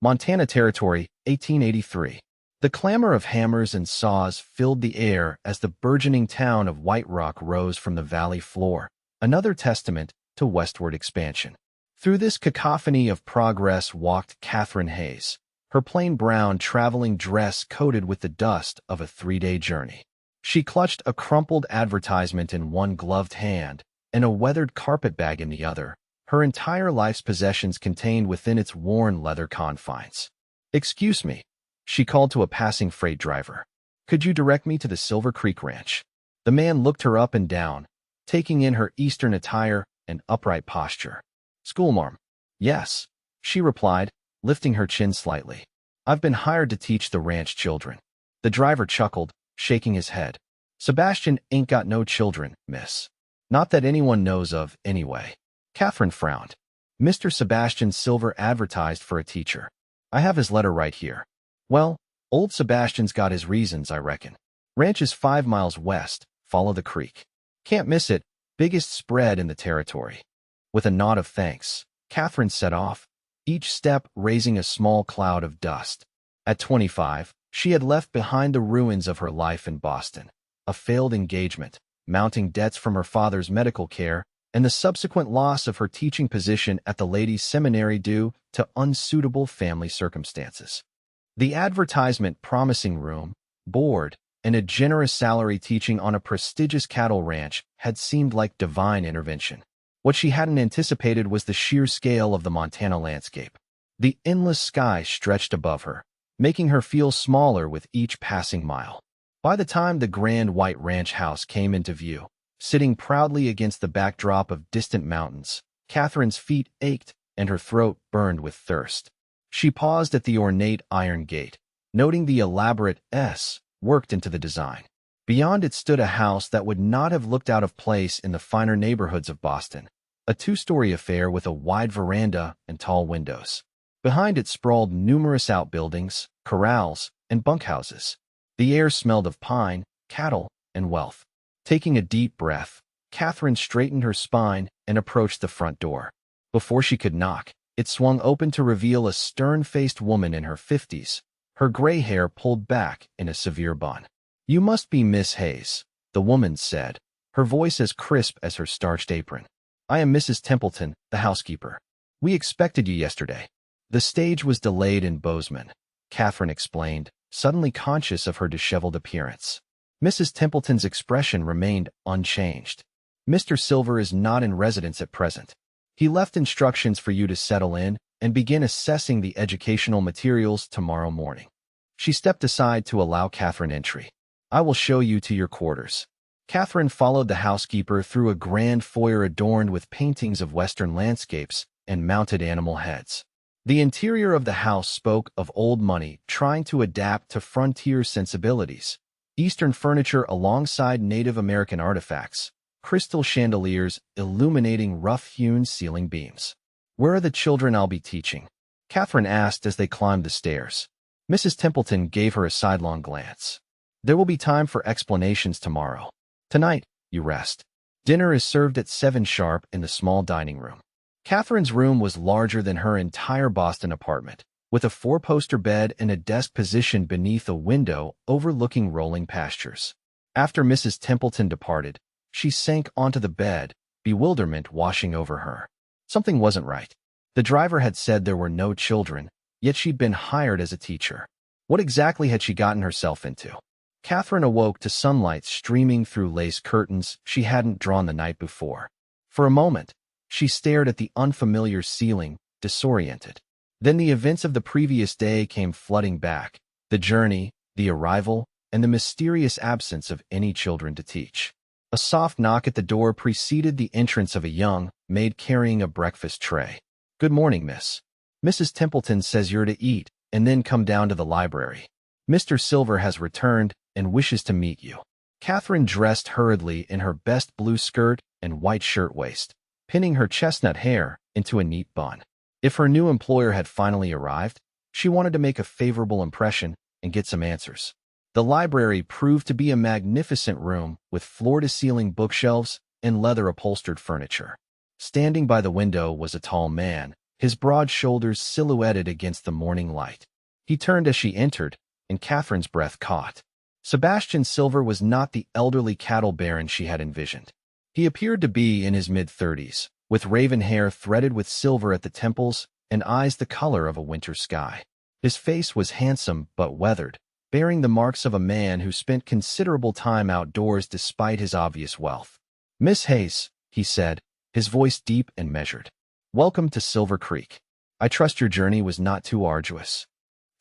Montana Territory, 1883. The clamor of hammers and saws filled the air as the burgeoning town of White Rock rose from the valley floor, another testament to westward expansion. Through this cacophony of progress walked Catherine Hayes, her plain brown traveling dress coated with the dust of a 3-day journey. She clutched a crumpled advertisement in one gloved hand and a weathered carpetbag in the other, her entire life's possessions contained within its worn leather confines. "Excuse me," she called to a passing freight driver. "Could you direct me to the Silver Creek Ranch?" The man looked her up and down, taking in her Eastern attire and upright posture. "Schoolmarm." "Yes," she replied, lifting her chin slightly. "I've been hired to teach the ranch children." The driver chuckled, shaking his head. "Sebastian ain't got no children, miss. Not that anyone knows of, anyway." Catherine frowned. "Mr. Sebastian Silver advertised for a teacher. I have his letter right here." "Well, old Sebastian's got his reasons, I reckon. Ranch is 5 miles west, follow the creek. Can't miss it, biggest spread in the territory." With a nod of thanks, Catherine set off, each step raising a small cloud of dust. At 25, she had left behind the ruins of her life in Boston, a failed engagement, mounting debts from her father's medical care, and the subsequent loss of her teaching position at the ladies' seminary due to unsuitable family circumstances. The advertisement promising room, board, and a generous salary teaching on a prestigious cattle ranch had seemed like divine intervention. What she hadn't anticipated was the sheer scale of the Montana landscape. The endless sky stretched above her, making her feel smaller with each passing mile. By the time the grand white ranch house came into view, sitting proudly against the backdrop of distant mountains, Catherine's feet ached and her throat burned with thirst. She paused at the ornate iron gate, noting the elaborate S worked into the design. Beyond it stood a house that would not have looked out of place in the finer neighborhoods of Boston, a 2-story affair with a wide veranda and tall windows. Behind it sprawled numerous outbuildings, corrals, and bunkhouses. The air smelled of pine, cattle, and wealth. Taking a deep breath, Catherine straightened her spine and approached the front door. Before she could knock, it swung open to reveal a stern-faced woman in her 50s, her gray hair pulled back in a severe bun. "You must be Miss Hayes," the woman said, her voice as crisp as her starched apron. "I am Mrs. Templeton, the housekeeper. We expected you yesterday." "The stage was delayed in Bozeman," Catherine explained, suddenly conscious of her disheveled appearance. Mrs. Templeton's expression remained unchanged. "Mr. Silver is not in residence at present. He left instructions for you to settle in and begin assessing the educational materials tomorrow morning." She stepped aside to allow Catherine entry. "I will show you to your quarters." Catherine followed the housekeeper through a grand foyer adorned with paintings of western landscapes and mounted animal heads. The interior of the house spoke of old money trying to adapt to frontier sensibilities. Eastern furniture alongside Native American artifacts, crystal chandeliers illuminating rough-hewn ceiling beams. "Where are the children I'll be teaching?" Catherine asked as they climbed the stairs. Mrs. Templeton gave her a sidelong glance. "There will be time for explanations tomorrow. Tonight, you rest. Dinner is served at 7 sharp in the small dining room." Catherine's room was larger than her entire Boston apartment, with a 4-poster bed and a desk positioned beneath a window overlooking rolling pastures. After Mrs. Templeton departed, she sank onto the bed, bewilderment washing over her. Something wasn't right. The driver had said there were no children, yet she'd been hired as a teacher. What exactly had she gotten herself into? Catherine awoke to sunlight streaming through lace curtains she hadn't drawn the night before. For a moment, she stared at the unfamiliar ceiling, disoriented. Then the events of the previous day came flooding back, the journey, the arrival, and the mysterious absence of any children to teach. A soft knock at the door preceded the entrance of a young maid carrying a breakfast tray. "Good morning, miss. Mrs. Templeton says you're to eat, and then come down to the library. Mr. Silver has returned and wishes to meet you." Catherine dressed hurriedly in her best blue skirt and white shirtwaist, pinning her chestnut hair into a neat bun. If her new employer had finally arrived, she wanted to make a favorable impression and get some answers. The library proved to be a magnificent room with floor-to-ceiling bookshelves and leather-upholstered furniture. Standing by the window was a tall man, his broad shoulders silhouetted against the morning light. He turned as she entered, and Catherine's breath caught. Sebastian Silver was not the elderly cattle baron she had envisioned. He appeared to be in his mid-30s, with raven hair threaded with silver at the temples and eyes the color of a winter sky. His face was handsome but weathered, bearing the marks of a man who spent considerable time outdoors despite his obvious wealth. "Miss Hayes," he said, his voice deep and measured. "Welcome to Silver Creek. I trust your journey was not too arduous."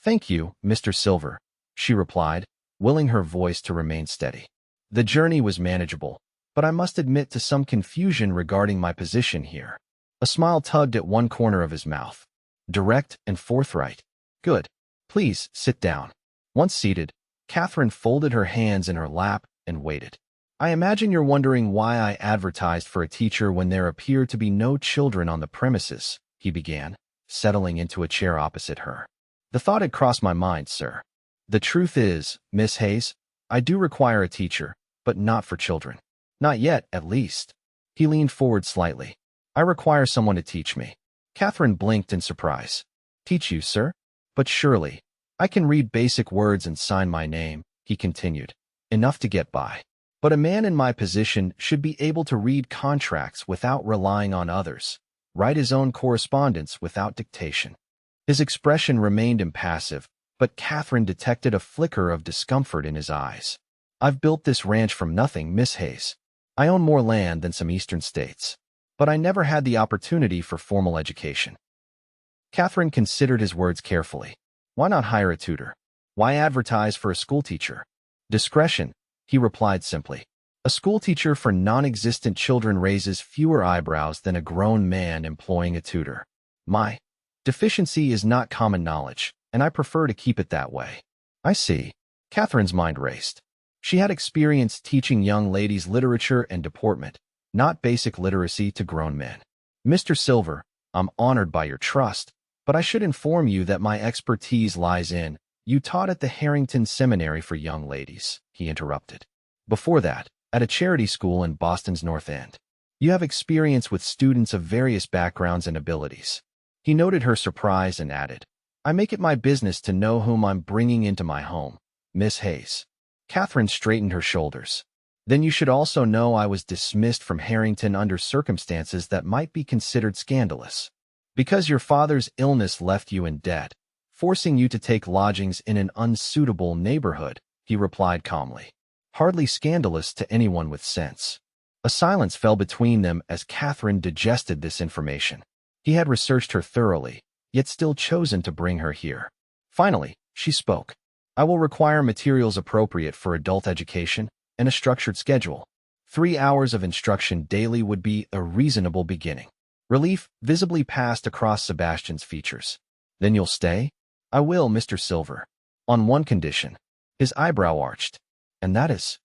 "Thank you, Mr. Silver," she replied, willing her voice to remain steady. "The journey was manageable, but I must admit to some confusion regarding my position here." A smile tugged at one corner of his mouth. Direct and forthright. "Good. Please, sit down." Once seated, Catherine folded her hands in her lap and waited. "I imagine you're wondering why I advertised for a teacher when there appear to be no children on the premises," he began, settling into a chair opposite her. "The thought had crossed my mind, sir. The truth is, Miss Hayes, I do require a teacher, but not for children. Not yet, at least." He leaned forward slightly. "I require someone to teach me." Catherine blinked in surprise. "Teach you, sir? But surely, I can read basic words and sign my name," he continued. "Enough to get by. But a man in my position should be able to read contracts without relying on others, write his own correspondence without dictation." His expression remained impassive, but Catherine detected a flicker of discomfort in his eyes. "I've built this ranch from nothing, Miss Hayes. I own more land than some eastern states, but I never had the opportunity for formal education." Catherine considered his words carefully. Why not hire a tutor? Why advertise for a schoolteacher? "Discretion," he replied simply. "A schoolteacher for non-existent children raises fewer eyebrows than a grown man employing a tutor. My deficiency is not common knowledge, and I prefer to keep it that way." "I see." Catherine's mind raced. She had experience teaching young ladies literature and deportment, not basic literacy to grown men. "Mr. Silver, I'm honored by your trust, but I should inform you that my expertise lies in—" "You taught at the Harrington Seminary for Young Ladies," he interrupted. "Before that, at a charity school in Boston's North End. You have experience with students of various backgrounds and abilities." He noted her surprise and added, "I make it my business to know whom I'm bringing into my home, Miss Hayes." Catherine straightened her shoulders. "Then you should also know I was dismissed from Harrington under circumstances that might be considered scandalous. Because your father's illness left you in debt, forcing you to take lodgings in an unsuitable neighborhood," he replied calmly. "Hardly scandalous to anyone with sense." A silence fell between them as Catherine digested this information. He had researched her thoroughly, yet still chosen to bring her here. Finally, she spoke. "I will require materials appropriate for adult education and a structured schedule. 3 hours of instruction daily would be a reasonable beginning." Relief visibly passed across Sebastian's features. "Then you'll stay?" "I will, Mr. Silver. On one condition." His eyebrow arched. "And that is?"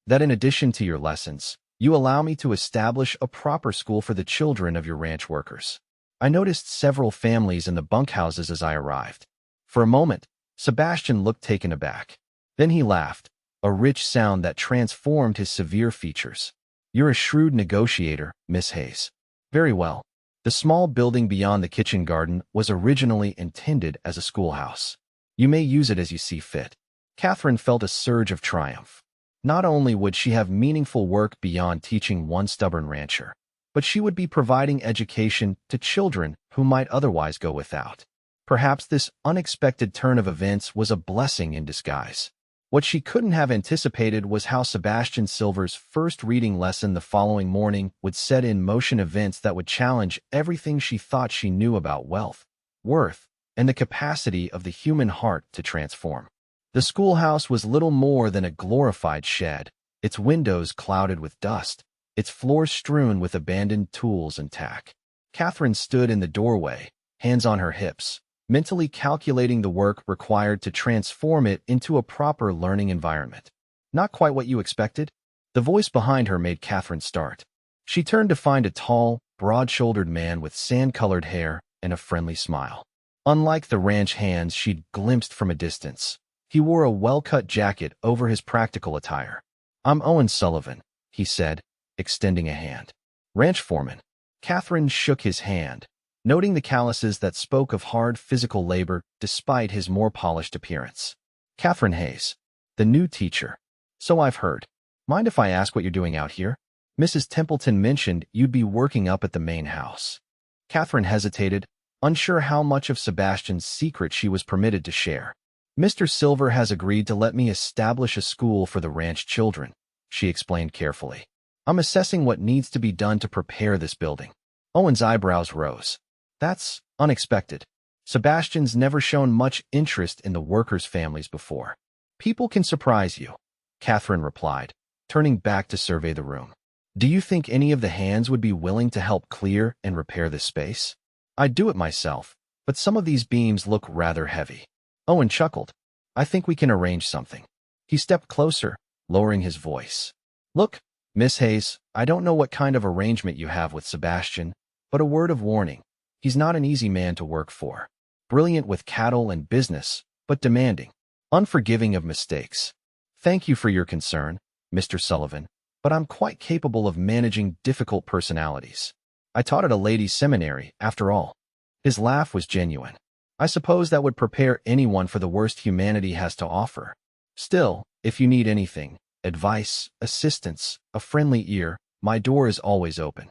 "That in addition to your lessons, you allow me to establish a proper school for the children of your ranch workers." I noticed several families in the bunkhouses as I arrived. For a moment, Sebastian looked taken aback. Then he laughed, a rich sound that transformed his severe features. "You're a shrewd negotiator, Miss Hayes." "Very well." The small building beyond the kitchen garden was originally intended as a schoolhouse. "You may use it as you see fit." Catherine felt a surge of triumph. Not only would she have meaningful work beyond teaching one stubborn rancher, but she would be providing education to children who might otherwise go without. Perhaps this unexpected turn of events was a blessing in disguise. What she couldn't have anticipated was how Sebastian Silver's first reading lesson the following morning would set in motion events that would challenge everything she thought she knew about wealth, worth, and the capacity of the human heart to transform. The schoolhouse was little more than a glorified shed, its windows clouded with dust, its floors strewn with abandoned tools and tack. Catherine stood in the doorway, hands on her hips, mentally calculating the work required to transform it into a proper learning environment. "Not quite what you expected?" The voice behind her made Catherine start. She turned to find a tall, broad-shouldered man with sand-colored hair and a friendly smile. Unlike the ranch hands she'd glimpsed from a distance, he wore a well-cut jacket over his practical attire. "I'm Owen Sullivan," he said, extending a hand. "Ranch foreman." Catherine shook his hand, noting the calluses that spoke of hard physical labor despite his more polished appearance. Catherine Hayes, the new teacher. So I've heard. Mind if I ask what you're doing out here? Mrs. Templeton mentioned you'd be working up at the main house. Catherine hesitated, unsure how much of Sebastian's secret she was permitted to share. Mr. Silver has agreed to let me establish a school for the ranch children, she explained carefully. I'm assessing what needs to be done to prepare this building. Owen's eyebrows rose. That's unexpected. Sebastian's never shown much interest in the workers' families before. People can surprise you, Catherine replied, turning back to survey the room. Do you think any of the hands would be willing to help clear and repair this space? I'd do it myself, but some of these beams look rather heavy. Owen chuckled. I think we can arrange something. He stepped closer, lowering his voice. Look, Miss Hayes, I don't know what kind of arrangement you have with Sebastian, but a word of warning. He's not an easy man to work for. Brilliant with cattle and business, but demanding. Unforgiving of mistakes. Thank you for your concern, Mr. Sullivan, but I'm quite capable of managing difficult personalities. I taught at a ladies' seminary, after all. His laugh was genuine. I suppose that would prepare anyone for the worst humanity has to offer. Still, if you need anything, advice, assistance, a friendly ear, my door is always open.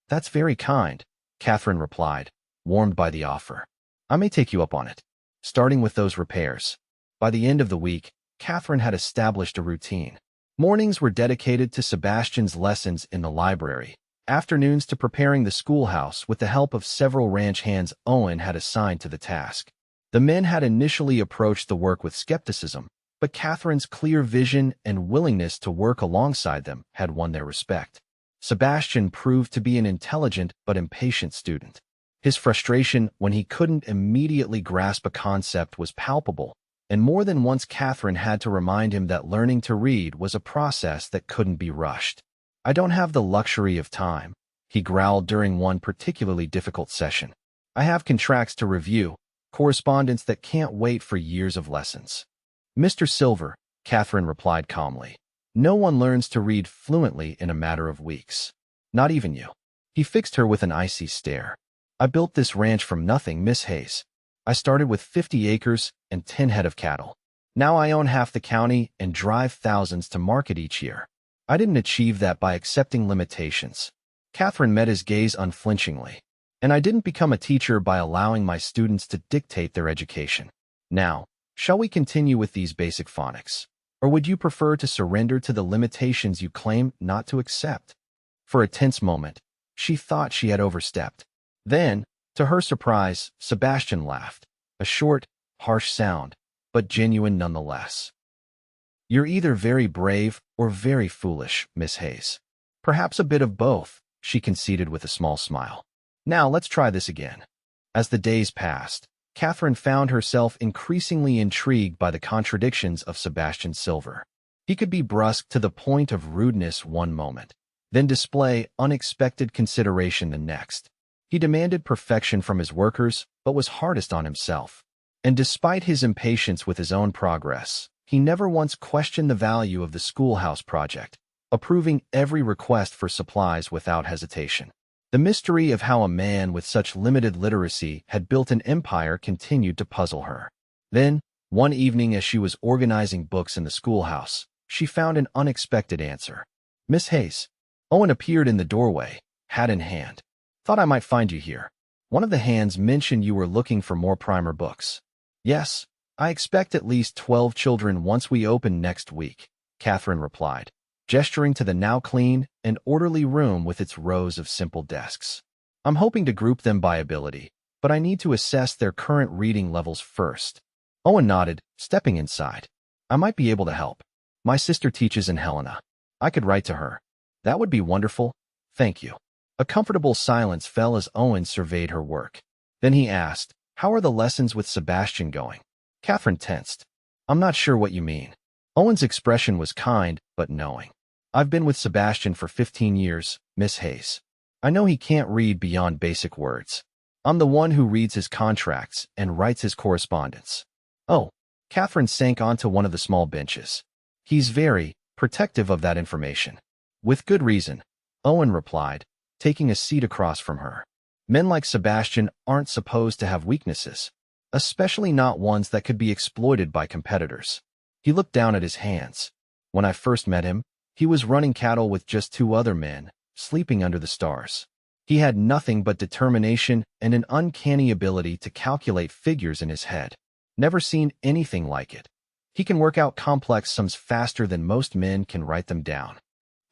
That's very kind, Catherine replied, warmed by the offer. I may take you up on it. Starting with those repairs. By the end of the week, Catherine had established a routine. Mornings were dedicated to Sebastian's lessons in the library, afternoons to preparing the schoolhouse with the help of several ranch hands Owen had assigned to the task. The men had initially approached the work with skepticism, but Catherine's clear vision and willingness to work alongside them had won their respect. Sebastian proved to be an intelligent but impatient student. His frustration when he couldn't immediately grasp a concept was palpable, and more than once Catherine had to remind him that learning to read was a process that couldn't be rushed. I don't have the luxury of time, he growled during one particularly difficult session. I have contracts to review, correspondence that can't wait for years of lessons. Mr. Silver, Catherine replied calmly. No one learns to read fluently in a matter of weeks. Not even you. He fixed her with an icy stare. I built this ranch from nothing, Miss Hayes. I started with 50 acres and 10 head of cattle. Now I own half the county and drive thousands to market each year. I didn't achieve that by accepting limitations. Catherine met his gaze unflinchingly. And I didn't become a teacher by allowing my students to dictate their education. Now, shall we continue with these basic phonics? Or would you prefer to surrender to the limitations you claim not to accept? For a tense moment, she thought she had overstepped. Then, to her surprise, Sebastian laughed. A short, harsh sound, but genuine nonetheless. You're either very brave or very foolish, Miss Hayes. Perhaps a bit of both, she conceded with a small smile. Now let's try this again. As the days passed, Catherine found herself increasingly intrigued by the contradictions of Sebastian Silver. He could be brusque to the point of rudeness one moment, then display unexpected consideration the next. He demanded perfection from his workers, but was hardest on himself. And despite his impatience with his own progress, he never once questioned the value of the schoolhouse project, approving every request for supplies without hesitation. The mystery of how a man with such limited literacy had built an empire continued to puzzle her. Then, one evening as she was organizing books in the schoolhouse, she found an unexpected answer. Miss Hayes. Owen appeared in the doorway, hat in hand. Thought I might find you here. One of the hands mentioned you were looking for more primer books. Yes, I expect at least 12 children once we open next week, Catherine replied, gesturing to the now clean and orderly room with its rows of simple desks. I'm hoping to group them by ability, but I need to assess their current reading levels first. Owen nodded, stepping inside. I might be able to help. My sister teaches in Helena. I could write to her. That would be wonderful. Thank you. A comfortable silence fell as Owen surveyed her work. Then he asked, How are the lessons with Sebastian going? Catherine tensed. I'm not sure what you mean. Owen's expression was kind, but knowing. I've been with Sebastian for 15 years, Miss Hayes. I know he can't read beyond basic words. I'm the one who reads his contracts and writes his correspondence. Oh, Catherine sank onto one of the small benches. He's very protective of that information. With good reason, Owen replied, taking a seat across from her. Men like Sebastian aren't supposed to have weaknesses, especially not ones that could be exploited by competitors. He looked down at his hands. When I first met him, he was running cattle with just 2 other men, sleeping under the stars. He had nothing but determination and an uncanny ability to calculate figures in his head. Never seen anything like it. He can work out complex sums faster than most men can write them down.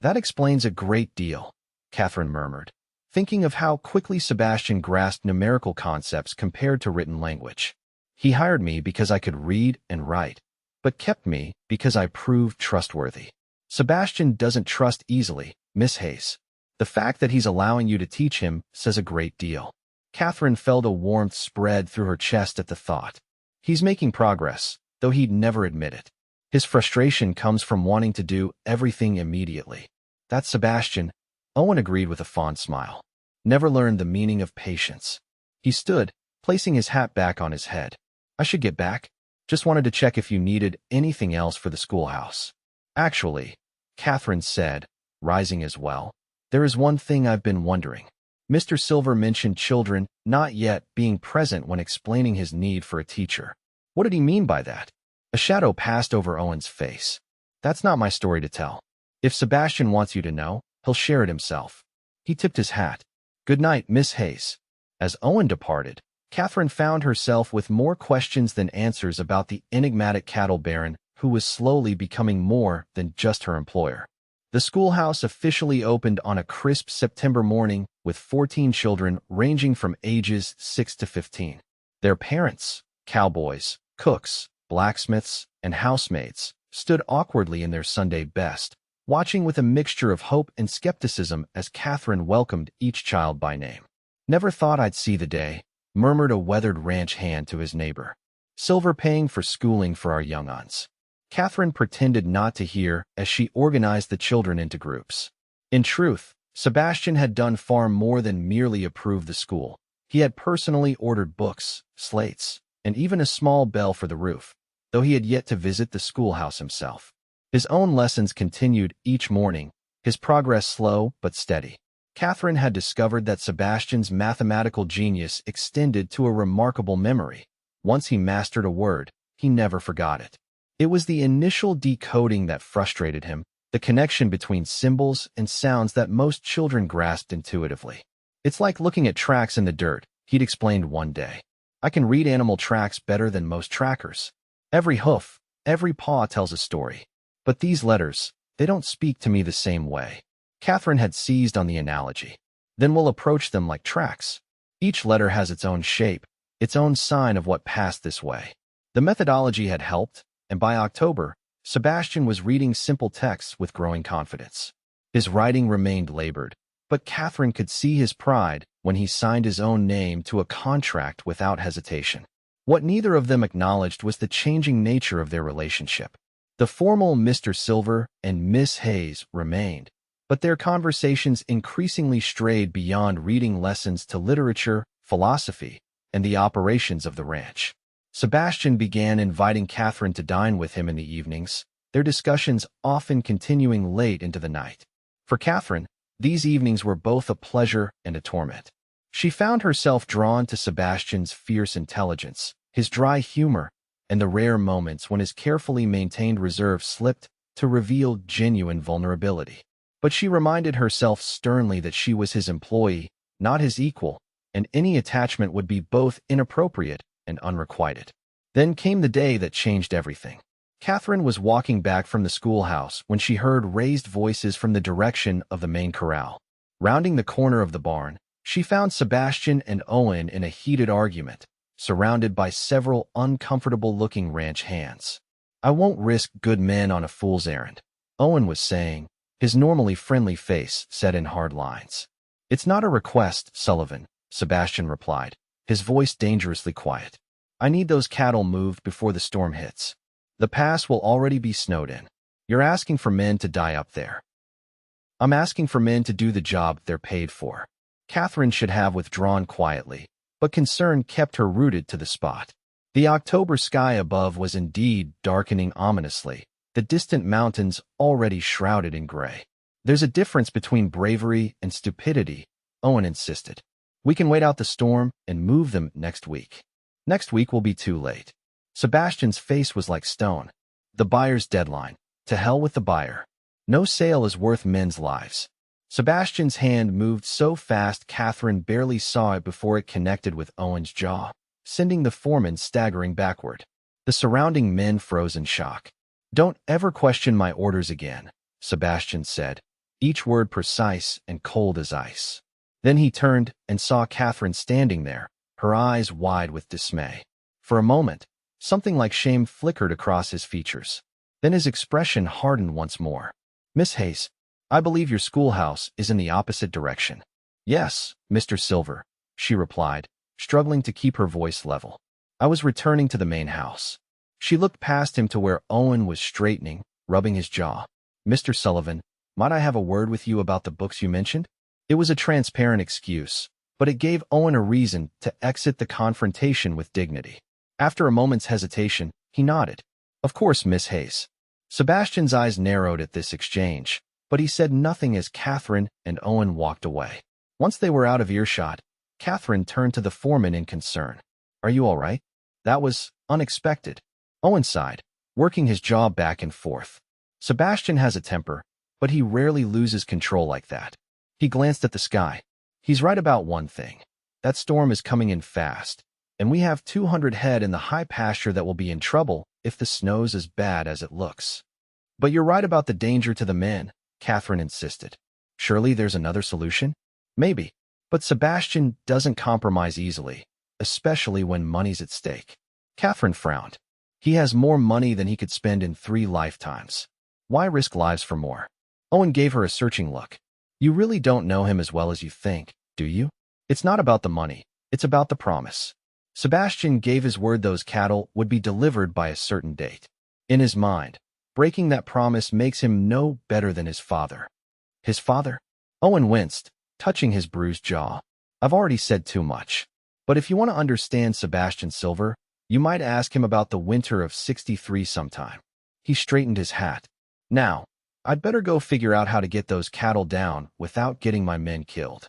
That explains a great deal, Catherine murmured, thinking of how quickly Sebastian grasped numerical concepts compared to written language. He hired me because I could read and write, but kept me because I proved trustworthy. Sebastian doesn't trust easily, Miss Hayes. The fact that he's allowing you to teach him says a great deal. Catherine felt a warmth spread through her chest at the thought. He's making progress, though he'd never admit it. His frustration comes from wanting to do everything immediately. That's Sebastian, Owen agreed with a fond smile. Never learned the meaning of patience. He stood, placing his hat back on his head. I should get back. Just wanted to check if you needed anything else for the schoolhouse. Actually, Catherine said, rising as well, there is one thing I've been wondering. Mr. Silver mentioned children not yet being present when explaining his need for a teacher. What did he mean by that? A shadow passed over Owen's face. That's not my story to tell. If Sebastian wants you to know, he'll share it himself. He tipped his hat. Good night, Miss Hayes. As Owen departed, Catherine found herself with more questions than answers about the enigmatic cattle baron who was slowly becoming more than just her employer. The schoolhouse officially opened on a crisp September morning with 14 children ranging from ages 6 to 15. Their parents, cowboys, cooks, blacksmiths, and housemaids, stood awkwardly in their Sunday best, watching with a mixture of hope and skepticism as Catherine welcomed each child by name. Never thought I'd see the day, murmured a weathered ranch hand to his neighbor. Silver paying for schooling for our young uns. Catherine pretended not to hear as she organized the children into groups. In truth, Sebastian had done far more than merely approve the school. He had personally ordered books, slates, and even a small bell for the roof, though he had yet to visit the schoolhouse himself. His own lessons continued each morning, his progress slow but steady. Catherine had discovered that Sebastian's mathematical genius extended to a remarkable memory. Once he mastered a word, he never forgot it. It was the initial decoding that frustrated him, the connection between symbols and sounds that most children grasped intuitively. It's like looking at tracks in the dirt, he'd explained one day. I can read animal tracks better than most trackers. Every hoof, every paw tells a story. But these letters, they don't speak to me the same way. Catherine had seized on the analogy. Then we'll approach them like tracks. Each letter has its own shape, its own sign of what passed this way. The methodology had helped, and by October, Sebastian was reading simple texts with growing confidence. His writing remained labored, but Catherine could see his pride when he signed his own name to a contract without hesitation. What neither of them acknowledged was the changing nature of their relationship. The formal Mr. Silver and Miss Hayes remained, but their conversations increasingly strayed beyond reading lessons to literature, philosophy, and the operations of the ranch. Sebastian began inviting Catherine to dine with him in the evenings, their discussions often continuing late into the night. For Catherine, these evenings were both a pleasure and a torment. She found herself drawn to Sebastian's fierce intelligence, his dry humor, and the rare moments when his carefully maintained reserve slipped to reveal genuine vulnerability. But she reminded herself sternly that she was his employee, not his equal, and any attachment would be both inappropriate and unrequited. Then came the day that changed everything. Catherine was walking back from the schoolhouse when she heard raised voices from the direction of the main corral. Rounding the corner of the barn, she found Sebastian and Owen in a heated argument, surrounded by several uncomfortable-looking ranch hands. I won't risk good men on a fool's errand, Owen was saying, his normally friendly face set in hard lines. It's not a request, Sullivan, Sebastian replied, his voice dangerously quiet. I need those cattle moved before the storm hits. The pass will already be snowed in. You're asking for men to die up there. I'm asking for men to do the job they're paid for. Catherine should have withdrawn quietly, but concern kept her rooted to the spot. The October sky above was indeed darkening ominously, the distant mountains already shrouded in gray. There's a difference between bravery and stupidity, Owen insisted. We can wait out the storm and move them next week. Next week will be too late. Sebastian's face was like stone. The buyer's deadline. To hell with the buyer. No sale is worth men's lives. Sebastian's hand moved so fast Catherine barely saw it before it connected with Owen's jaw, sending the foreman staggering backward. The surrounding men froze in shock. "Don't ever question my orders again," Sebastian said, each word precise and cold as ice. Then he turned and saw Catherine standing there, her eyes wide with dismay. For a moment, something like shame flickered across his features. Then his expression hardened once more. "Miss Hayes, I believe your schoolhouse is in the opposite direction." "Yes, Mr. Silver," she replied, struggling to keep her voice level. "I was returning to the main house." She looked past him to where Owen was straightening, rubbing his jaw. "Mr. Sullivan, might I have a word with you about the books you mentioned?" It was a transparent excuse, but it gave Owen a reason to exit the confrontation with dignity. After a moment's hesitation, he nodded. "Of course, Miss Hayes." Sebastian's eyes narrowed at this exchange, but he said nothing as Catherine and Owen walked away. Once they were out of earshot, Catherine turned to the foreman in concern. "Are you all right? That was unexpected." Owen sighed, working his jaw back and forth. Sebastian has a temper, but he rarely loses control like that. He glanced at the sky. "He's right about one thing. That storm is coming in fast, and we have 200 head in the high pasture that will be in trouble if the snow's as bad as it looks." "But you're right about the danger to the men," Catherine insisted. "Surely there's another solution?" "Maybe, but Sebastian doesn't compromise easily, especially when money's at stake." Catherine frowned. "He has more money than he could spend in 3 lifetimes. Why risk lives for more?" Owen gave her a searching look. "You really don't know him as well as you think, do you? It's not about the money, it's about the promise." Sebastian gave his word those cattle would be delivered by a certain date. In his mind, breaking that promise makes him no better than his father. His father? Owen winced, touching his bruised jaw. "I've already said too much. But if you want to understand Sebastian Silver, you might ask him about the winter of '63 sometime." He straightened his hat. "Now, I'd better go figure out how to get those cattle down without getting my men killed."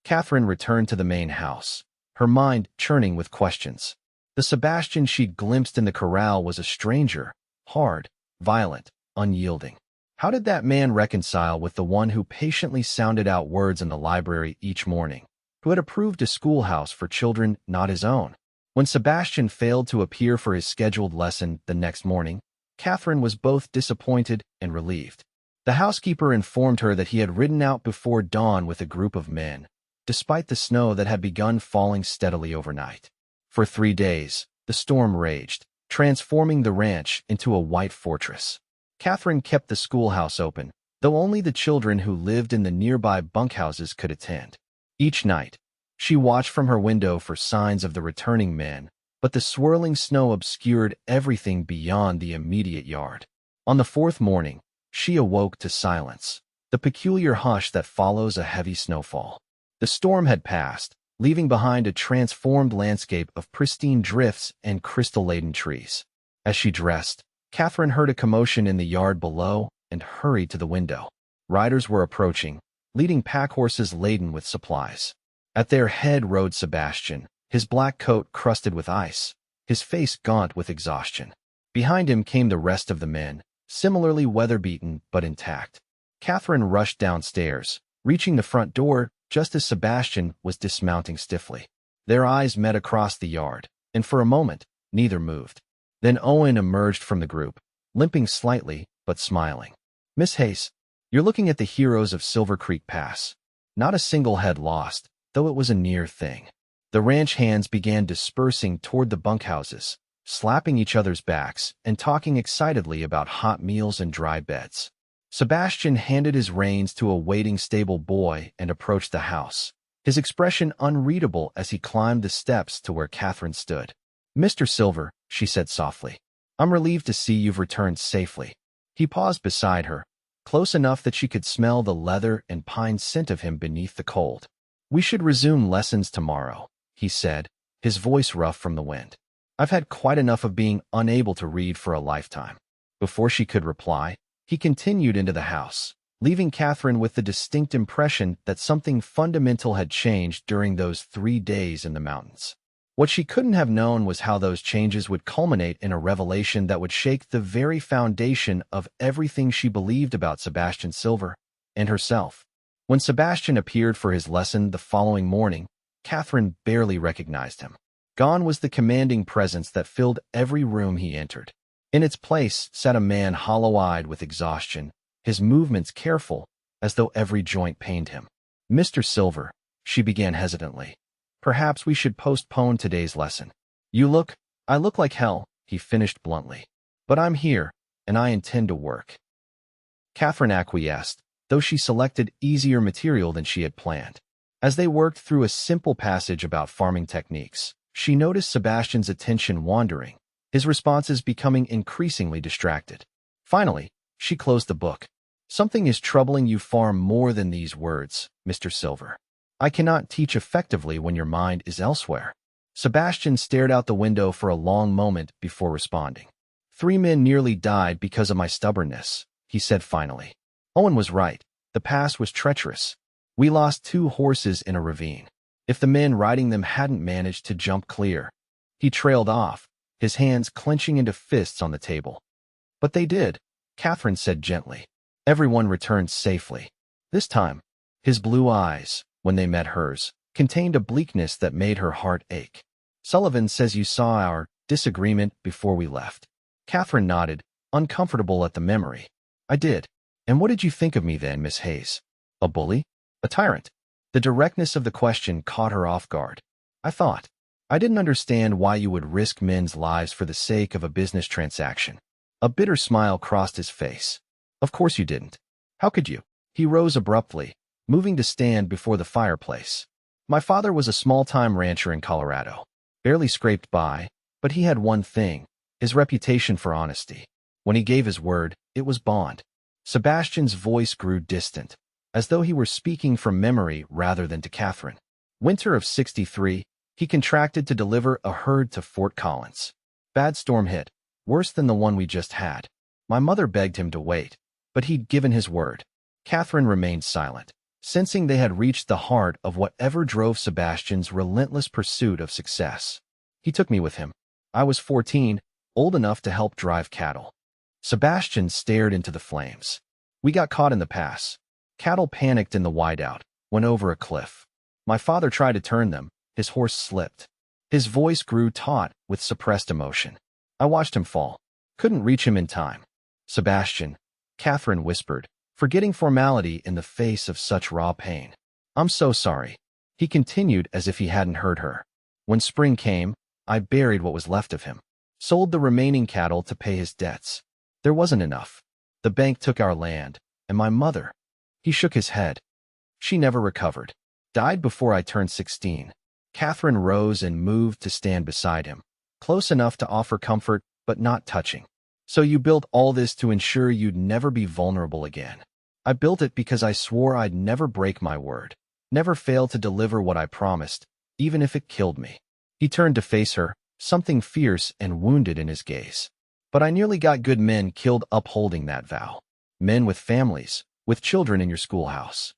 Catherine returned to the main house, her mind churning with questions. The Sebastian she'd glimpsed in the corral was a stranger, hard, violent, unyielding. How did that man reconcile with the one who patiently sounded out words in the library each morning, who had approved a schoolhouse for children not his own? When Sebastian failed to appear for his scheduled lesson the next morning, Catherine was both disappointed and relieved. The housekeeper informed her that he had ridden out before dawn with a group of men, despite the snow that had begun falling steadily overnight. For 3 days, the storm raged, transforming the ranch into a white fortress. Catherine kept the schoolhouse open, though only the children who lived in the nearby bunkhouses could attend. Each night, she watched from her window for signs of the returning men, but the swirling snow obscured everything beyond the immediate yard. On the 4th morning, she awoke to silence, the peculiar hush that follows a heavy snowfall. The storm had passed, leaving behind a transformed landscape of pristine drifts and crystal-laden trees. As she dressed, Catherine heard a commotion in the yard below and hurried to the window. Riders were approaching, leading pack horses laden with supplies. At their head rode Sebastian, his black coat crusted with ice, his face gaunt with exhaustion. Behind him came the rest of the men, similarly weather-beaten but intact. Catherine rushed downstairs, reaching the front door just as Sebastian was dismounting stiffly. Their eyes met across the yard, and for a moment, neither moved. Then Owen emerged from the group, limping slightly but smiling. "Miss Hayes, you're looking at the heroes of Silver Creek Pass. Not a single head lost, though it was a near thing." The ranch hands began dispersing toward the bunkhouses, slapping each other's backs and talking excitedly about hot meals and dry beds. Sebastian handed his reins to a waiting stable boy and approached the house, his expression unreadable as he climbed the steps to where Catherine stood. "Mr. Silver," she said softly, "I'm relieved to see you've returned safely." He paused beside her, close enough that she could smell the leather and pine scent of him beneath the cold. "We should resume lessons tomorrow," he said, his voice rough from the wind. "I've had quite enough of being unable to read for a lifetime." Before she could reply, he continued into the house, leaving Catherine with the distinct impression that something fundamental had changed during those 3 days in the mountains. What she couldn't have known was how those changes would culminate in a revelation that would shake the very foundation of everything she believed about Sebastian Silver and herself. When Sebastian appeared for his lesson the following morning, Catherine barely recognized him. Gone was the commanding presence that filled every room he entered. In its place sat a man hollow-eyed with exhaustion, his movements careful, as though every joint pained him. "Mr. Silver," she began hesitantly, "perhaps we should postpone today's lesson." I look like hell," he finished bluntly. "But I'm here, and I intend to work." Catherine acquiesced, though she selected easier material than she had planned. As they worked through a simple passage about farming techniques, she noticed Sebastian's attention wandering, his responses becoming increasingly distracted. Finally, she closed the book. "Something is troubling you far more than these words, Mr. Silver. I cannot teach effectively when your mind is elsewhere." Sebastian stared out the window for a long moment before responding. "3 men nearly died because of my stubbornness," he said finally. "Owen was right. The pass was treacherous. We lost 2 horses in a ravine. If the men riding them hadn't managed to jump clear." He trailed off, his hands clenching into fists on the table. "But they did," Catherine said gently. "Everyone returned safely." This time, his blue eyes, when they met hers, contained a bleakness that made her heart ache. "Sullivan says you saw our disagreement before we left." Catherine nodded, uncomfortable at the memory. "I did. And what did you think of me then, Miss Hayes? A bully? A tyrant?" The directness of the question caught her off guard. I didn't understand why you would risk men's lives for the sake of a business transaction." A bitter smile crossed his face. "Of course you didn't. How could you?" He rose abruptly, moving to stand before the fireplace. "My father was a small-time rancher in Colorado. Barely scraped by, but he had one thing, his reputation for honesty. When he gave his word, it was bond." Sebastian's voice grew distant, as though he were speaking from memory rather than to Catherine. "Winter of '63, he contracted to deliver a herd to Fort Collins. Bad storm hit, worse than the one we just had. My mother begged him to wait, but he'd given his word." Catherine remained silent, sensing they had reached the heart of whatever drove Sebastian's relentless pursuit of success. "He took me with him. I was 14, old enough to help drive cattle." Sebastian stared into the flames. "We got caught in the pass. Cattle panicked in the whiteout, went over a cliff. My father tried to turn them. His horse slipped." His voice grew taut with suppressed emotion. "I watched him fall. Couldn't reach him in time." "Sebastian," Catherine whispered, forgetting formality in the face of such raw pain. "I'm so sorry." He continued as if he hadn't heard her. "When spring came, I buried what was left of him. Sold the remaining cattle to pay his debts. There wasn't enough. The bank took our land, and my mother—" He shook his head. "She never recovered. Died before I turned 16. Catherine rose and moved to stand beside him, close enough to offer comfort, but not touching. "So you built all this to ensure you'd never be vulnerable again." "I built it because I swore I'd never break my word, never fail to deliver what I promised, even if it killed me." He turned to face her, something fierce and wounded in his gaze. "But I nearly got good men killed upholding that vow. Men with families, with children in your schoolhouse.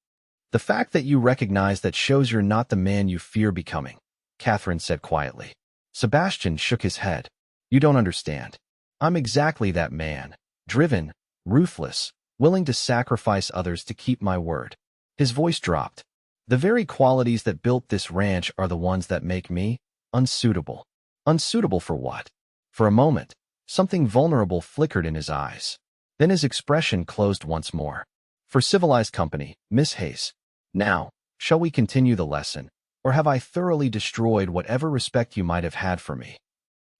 The fact that you recognize that shows you're not the man you fear becoming," Catherine said quietly. Sebastian shook his head. "You don't understand. I'm exactly that man, driven, ruthless, willing to sacrifice others to keep my word." His voice dropped. "The very qualities that built this ranch are the ones that make me unsuitable." "Unsuitable for what?" For a moment, something vulnerable flickered in his eyes. Then his expression closed once more. "For civilized company, Miss Hayes. Now, shall we continue the lesson, or have I thoroughly destroyed whatever respect you might have had for me?"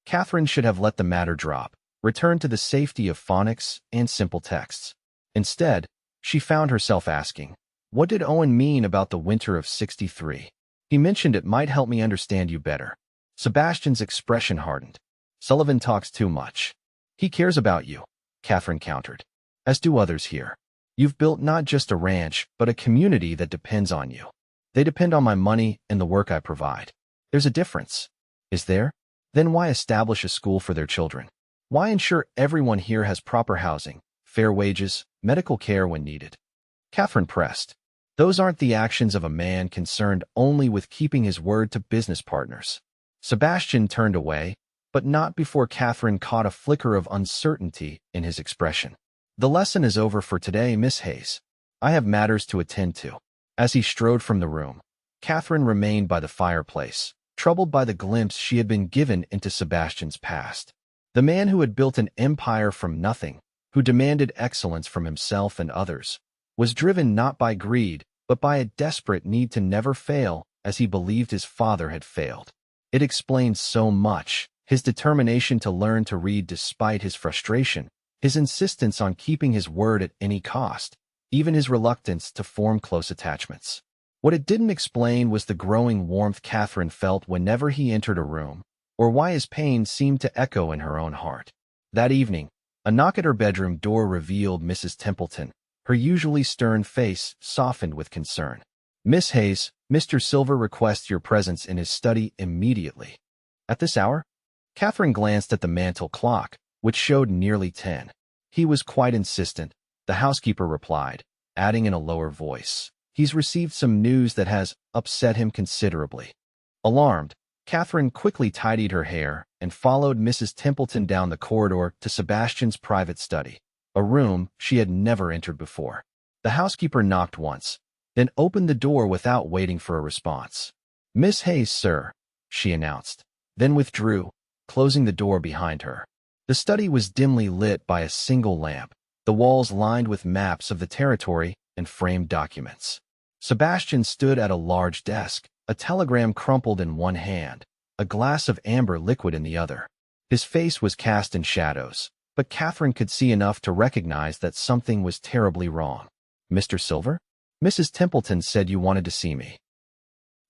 Catherine should have let the matter drop, returned to the safety of phonics and simple texts. Instead, she found herself asking, "What did Owen mean about the winter of '63? He mentioned it might help me understand you better." Sebastian's expression hardened. "Sullivan talks too much. He cares about you," Catherine countered. "As do others here. You've built not just a ranch, but a community that depends on you. They depend on my money and the work I provide. There's a difference. Is there? Then why establish a school for their children? Why ensure everyone here has proper housing, fair wages, medical care when needed? Catherine pressed. Those aren't the actions of a man concerned only with keeping his word to business partners. Sebastian turned away, but not before Catherine caught a flicker of uncertainty in his expression. The lesson is over for today, Miss Hayes. I have matters to attend to. As he strode from the room, Catherine remained by the fireplace, troubled by the glimpse she had been given into Sebastian's past. The man who had built an empire from nothing, who demanded excellence from himself and others, was driven not by greed, but by a desperate need to never fail, as he believed his father had failed. It explained so much: his determination to learn to read despite his frustration, his insistence on keeping his word at any cost, even his reluctance to form close attachments. What it didn't explain was the growing warmth Catherine felt whenever he entered a room, or why his pain seemed to echo in her own heart. That evening, a knock at her bedroom door revealed Mrs. Templeton, her usually stern face softened with concern. Miss Hayes, Mr. Silver requests your presence in his study immediately. At this hour? Catherine glanced at the mantel clock, which showed nearly 10. He was quite insistent, the housekeeper replied, adding in a lower voice. He's received some news that has upset him considerably. Alarmed, Catherine quickly tidied her hair and followed Mrs. Templeton down the corridor to Sebastian's private study, a room she had never entered before. The housekeeper knocked once, then opened the door without waiting for a response. Miss Hayes, sir, she announced, then withdrew, closing the door behind her. The study was dimly lit by a single lamp, the walls lined with maps of the territory and framed documents. Sebastian stood at a large desk, a telegram crumpled in one hand, a glass of amber liquid in the other. His face was cast in shadows, but Catherine could see enough to recognize that something was terribly wrong. Mr. Silver? Mrs. Templeton said you wanted to see me.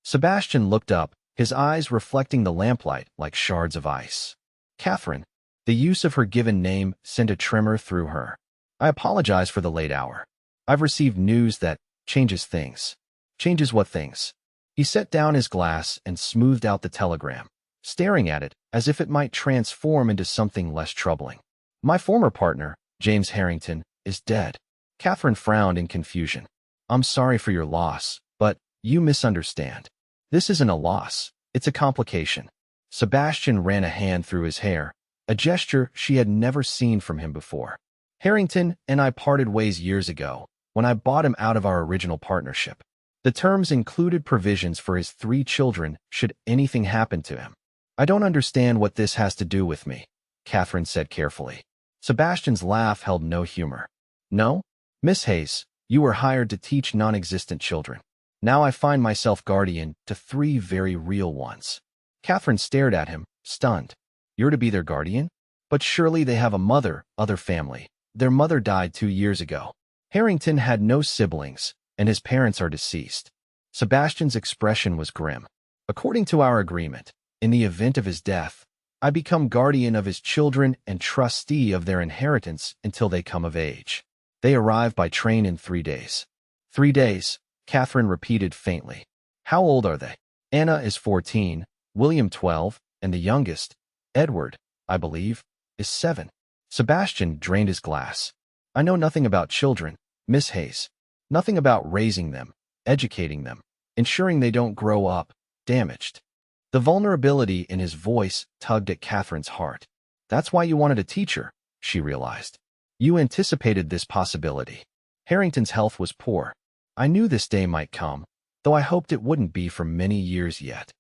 Sebastian looked up, his eyes reflecting the lamplight like shards of ice. Catherine. The use of her given name sent a tremor through her. I apologize for the late hour. I've received news that changes things. Changes what things? He set down his glass and smoothed out the telegram, staring at it as if it might transform into something less troubling. My former partner, James Harrington, is dead. Catherine frowned in confusion. I'm sorry for your loss, but you misunderstand. This isn't a loss, it's a complication. Sebastian ran a hand through his hair, a gesture she had never seen from him before. Harrington and I parted ways years ago, when I bought him out of our original partnership. The terms included provisions for his 3 children should anything happen to him. I don't understand what this has to do with me, Catherine said carefully. Sebastian's laugh held no humor. No? Miss Hayes, you were hired to teach non-existent children. Now I find myself guardian to 3 very real ones. Catherine stared at him, stunned. You're to be their guardian? But surely they have a mother, other family. Their mother died 2 years ago. Harrington had no siblings, and his parents are deceased. Sebastian's expression was grim. According to our agreement, in the event of his death, I become guardian of his children and trustee of their inheritance until they come of age. They arrive by train in 3 days. 3 days, Catherine repeated faintly. How old are they? Anna is 14, William 12, and the youngest, Edward, I believe, is 7. Sebastian drained his glass. I know nothing about children, Miss Hayes. Nothing about raising them, educating them, ensuring they don't grow up damaged. The vulnerability in his voice tugged at Catherine's heart. That's why you wanted a teacher, she realized. You anticipated this possibility. Harrington's health was poor. I knew this day might come, though I hoped it wouldn't be for many years yet.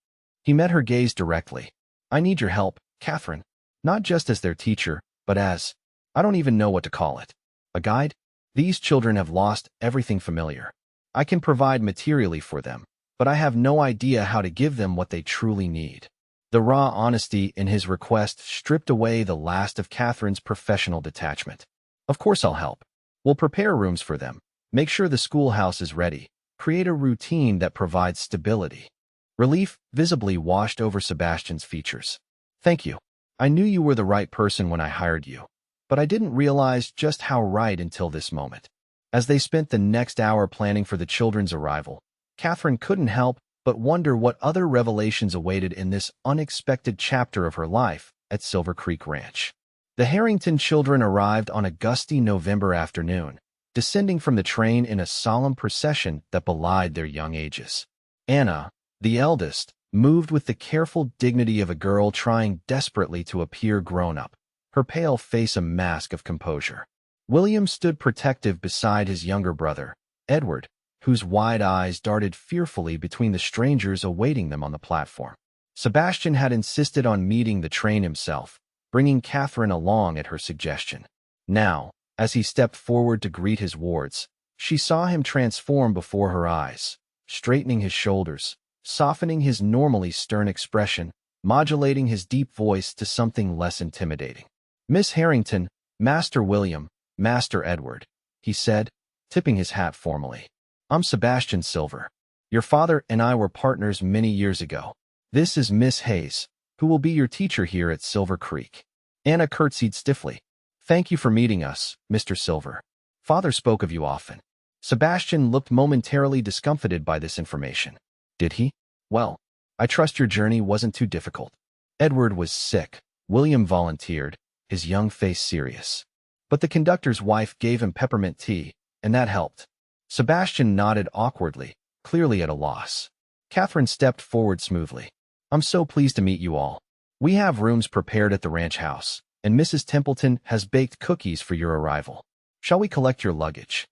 He met her gaze directly. I need your help, Catherine. Not just as their teacher, but as, I don't even know what to call it. A guide? These children have lost everything familiar. I can provide materially for them, but I have no idea how to give them what they truly need. The raw honesty in his request stripped away the last of Catherine's professional detachment. Of course I'll help. We'll prepare rooms for them, make sure the schoolhouse is ready, create a routine that provides stability. Relief visibly washed over Sebastian's features. Thank you. I knew you were the right person when I hired you, but I didn't realize just how right until this moment. As they spent the next hour planning for the children's arrival, Catherine couldn't help but wonder what other revelations awaited in this unexpected chapter of her life at Silver Creek Ranch. The Harrington children arrived on a gusty November afternoon, descending from the train in a solemn procession that belied their young ages. Anna, the eldest, moved with the careful dignity of a girl trying desperately to appear grown-up, her pale face a mask of composure. William stood protective beside his younger brother, Edward, whose wide eyes darted fearfully between the strangers awaiting them on the platform. Sebastian had insisted on meeting the train himself, bringing Catherine along at her suggestion. Now, as he stepped forward to greet his wards, she saw him transform before her eyes, straightening his shoulders, softening his normally stern expression, modulating his deep voice to something less intimidating. "Miss Harrington, Master William, Master Edward," he said, tipping his hat formally. "I'm Sebastian Silver. Your father and I were partners many years ago. This is Miss Hayes, who will be your teacher here at Silver Creek." Anna curtsied stiffly. "Thank you for meeting us, Mr. Silver. Father spoke of you often." Sebastian looked momentarily discomfited by this information. "Did he? Well, I trust your journey wasn't too difficult." Edward was sick, William volunteered, his young face serious. But the conductor's wife gave him peppermint tea, and that helped. Sebastian nodded awkwardly, clearly at a loss. Catherine stepped forward smoothly. "I'm so pleased to meet you all. We have rooms prepared at the ranch house, and Mrs. Templeton has baked cookies for your arrival. Shall we collect your luggage?"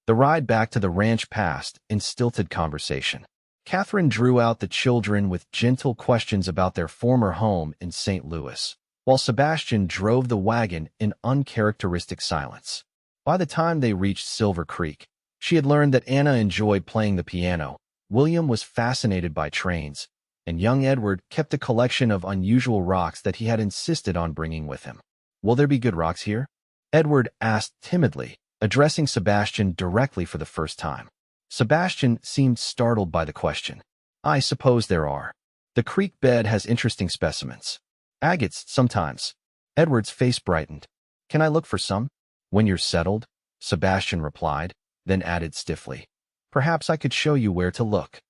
The ride back to the ranch passed in stilted conversation. Catherine drew out the children with gentle questions about their former home in St. Louis, while Sebastian drove the wagon in uncharacteristic silence. By the time they reached Silver Creek, she had learned that Anna enjoyed playing the piano, William was fascinated by trains, and young Edward kept a collection of unusual rocks that he had insisted on bringing with him. "Will there be good rocks here?" Edward asked timidly, addressing Sebastian directly for the first time. Sebastian seemed startled by the question. "I suppose there are. The creek bed has interesting specimens. Agates, sometimes." Edward's face brightened. "Can I look for some?" "When you're settled," Sebastian replied, then added stiffly, "Perhaps I could show you where to look."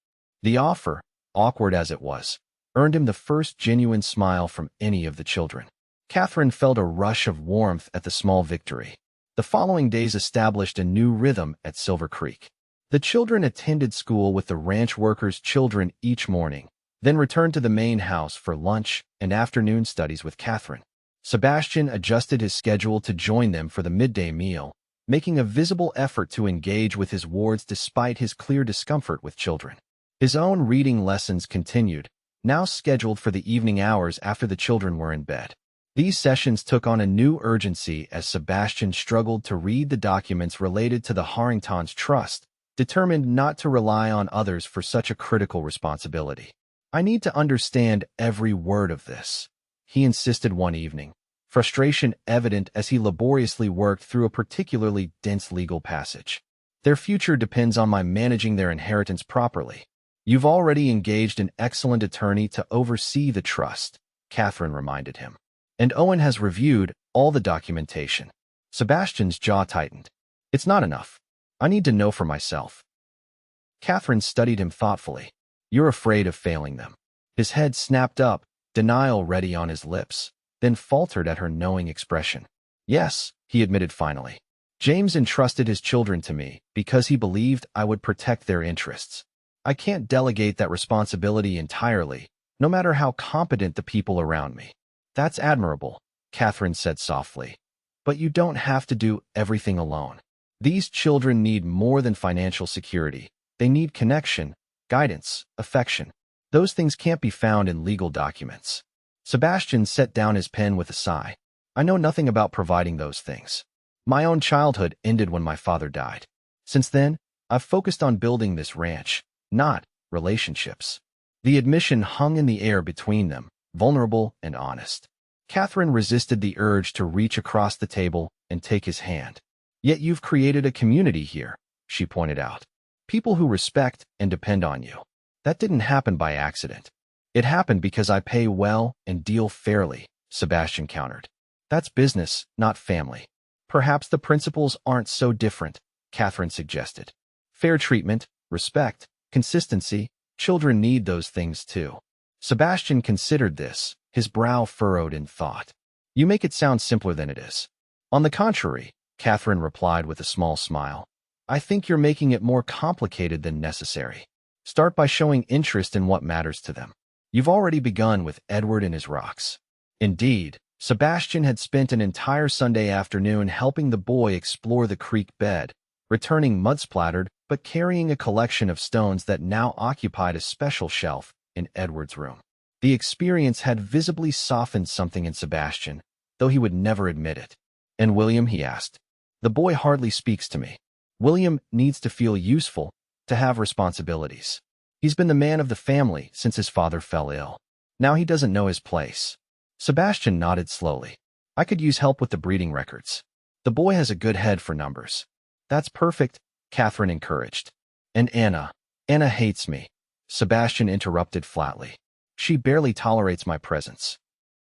The offer, awkward as it was, earned him the first genuine smile from any of the children. Catherine felt a rush of warmth at the small victory. The following days established a new rhythm at Silver Creek. The children attended school with the ranch workers' children each morning, then returned to the main house for lunch and afternoon studies with Catherine. Sebastian adjusted his schedule to join them for the midday meal, making a visible effort to engage with his wards despite his clear discomfort with children. His own reading lessons continued, now scheduled for the evening hours after the children were in bed. These sessions took on a new urgency as Sebastian struggled to read the documents related to the Harringtons' trust, determined not to rely on others for such a critical responsibility. "I need to understand every word of this," he insisted one evening, frustration evident as he laboriously worked through a particularly dense legal passage. "Their future depends on my managing their inheritance properly." "You've already engaged an excellent attorney to oversee the trust," Catherine reminded him. "And Owen has reviewed all the documentation." Sebastian's jaw tightened. "It's not enough. I need to know for myself." Catherine studied him thoughtfully. "You're afraid of failing them." His head snapped up, denial ready on his lips, then faltered at her knowing expression. "Yes," he admitted finally. "James entrusted his children to me because he believed I would protect their interests. I can't delegate that responsibility entirely, no matter how competent the people around me." "That's admirable," Catherine said softly. "But you don't have to do everything alone. These children need more than financial security. They need connection, guidance, affection. Those things can't be found in legal documents." Sebastian set down his pen with a sigh. "I know nothing about providing those things. My own childhood ended when my father died. Since then, I've focused on building this ranch, not relationships." The admission hung in the air between them, vulnerable and honest. Catherine resisted the urge to reach across the table and take his hand. "Yet you've created a community here," she pointed out. "People who respect and depend on you. That didn't happen by accident. It happened because I pay well and deal fairly," Sebastian countered. "That's business, not family." "Perhaps the principles aren't so different," Catherine suggested. "Fair treatment, respect, consistency, children need those things too." Sebastian considered this, his brow furrowed in thought. "You make it sound simpler than it is." "On the contrary," Catherine replied with a small smile. I think you're making it more complicated than necessary. Start by showing interest in what matters to them. You've already begun with Edward and his rocks. Indeed, Sebastian had spent an entire Sunday afternoon helping the boy explore the creek bed, returning mud-splattered but carrying a collection of stones that now occupied a special shelf in Edward's room. The experience had visibly softened something in Sebastian, though he would never admit it. And William, he asked. The boy hardly speaks to me. William needs to feel useful, to have responsibilities. He's been the man of the family since his father fell ill. Now he doesn't know his place. Sebastian nodded slowly. I could use help with the breeding records. The boy has a good head for numbers. That's perfect, Catherine encouraged. And Anna hates me, Sebastian interrupted flatly. She barely tolerates my presence.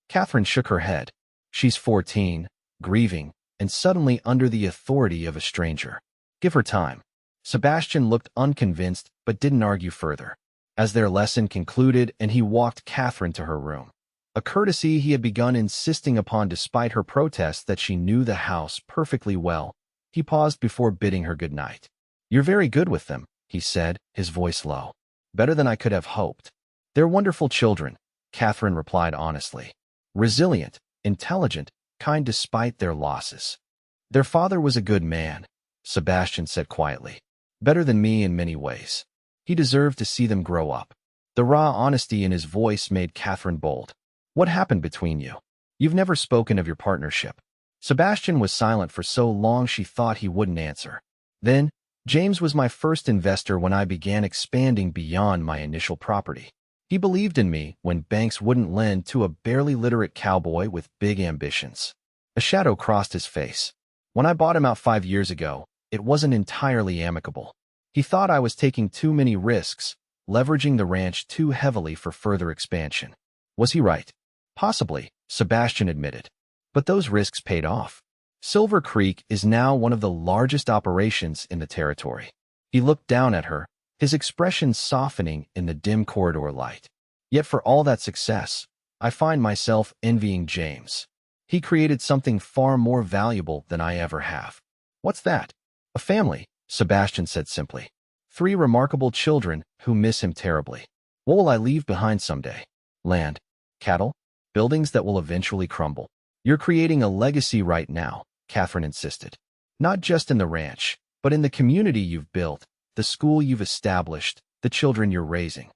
Catherine shook her head. She's 14, grieving, and suddenly under the authority of a stranger. Give her time. Sebastian looked unconvinced but didn't argue further. As their lesson concluded and he walked Catherine to her room, a courtesy he had begun insisting upon despite her protests that she knew the house perfectly well, he paused before bidding her good night. You're very good with them, he said, his voice low. Better than I could have hoped. They're wonderful children, Catherine replied honestly. Resilient, intelligent, kind despite their losses. Their father was a good man, Sebastian said quietly. Better than me in many ways. He deserved to see them grow up. The raw honesty in his voice made Catherine bold. What happened between you? You've never spoken of your partnership. Sebastian was silent for so long she thought he wouldn't answer. Then, James was my first investor when I began expanding beyond my initial property. He believed in me when banks wouldn't lend to a barely literate cowboy with big ambitions. A shadow crossed his face. When I bought him out 5 years ago, it wasn't entirely amicable. He thought I was taking too many risks, leveraging the ranch too heavily for further expansion. Was he right? Possibly, Sebastian admitted. But those risks paid off. Silver Creek is now one of the largest operations in the territory. He looked down at her, his expression softening in the dim corridor light. Yet for all that success, I find myself envying James. He created something far more valuable than I ever have. What's that? A family, Sebastian said simply. 3 remarkable children who miss him terribly. What will I leave behind someday? Land, cattle, buildings that will eventually crumble. You're creating a legacy right now, Catherine insisted. Not just in the ranch, but in the community you've built, the school you've established, the children you're raising.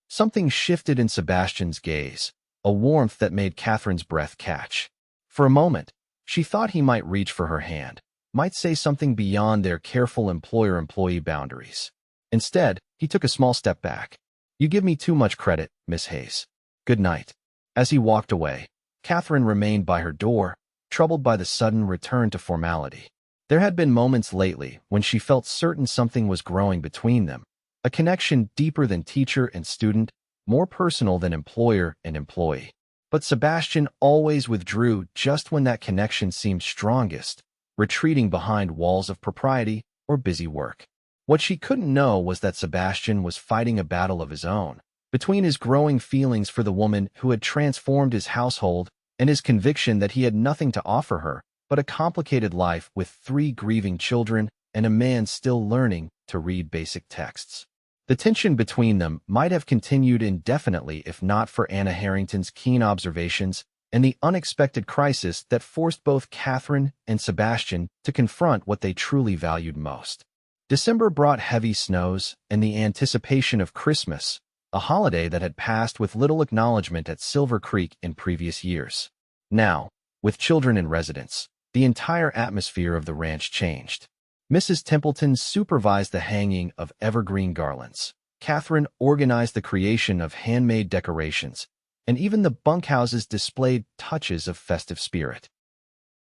Something shifted in Sebastian's gaze, a warmth that made Catherine's breath catch. For a moment, she thought he might reach for her hand, might say something beyond their careful employer-employee boundaries. Instead, he took a small step back. You give me too much credit, Miss Hayes. Good night. As he walked away, Catherine remained by her door, troubled by the sudden return to formality. There had been moments lately when she felt certain something was growing between them, a connection deeper than teacher and student, more personal than employer and employee. But Sebastian always withdrew just when that connection seemed strongest, retreating behind walls of propriety or busy work. What she couldn't know was that Sebastian was fighting a battle of his own, between his growing feelings for the woman who had transformed his household and his conviction that he had nothing to offer her but a complicated life with 3 grieving children and a man still learning to read basic texts. The tension between them might have continued indefinitely if not for Anna Harrington's keen observations and the unexpected crisis that forced both Catherine and Sebastian to confront what they truly valued most. December brought heavy snows and the anticipation of Christmas, a holiday that had passed with little acknowledgement at Silver Creek in previous years. Now, with children in residence, the entire atmosphere of the ranch changed. Mrs. Templeton supervised the hanging of evergreen garlands. Catherine organized the creation of handmade decorations, and even the bunkhouses displayed touches of festive spirit.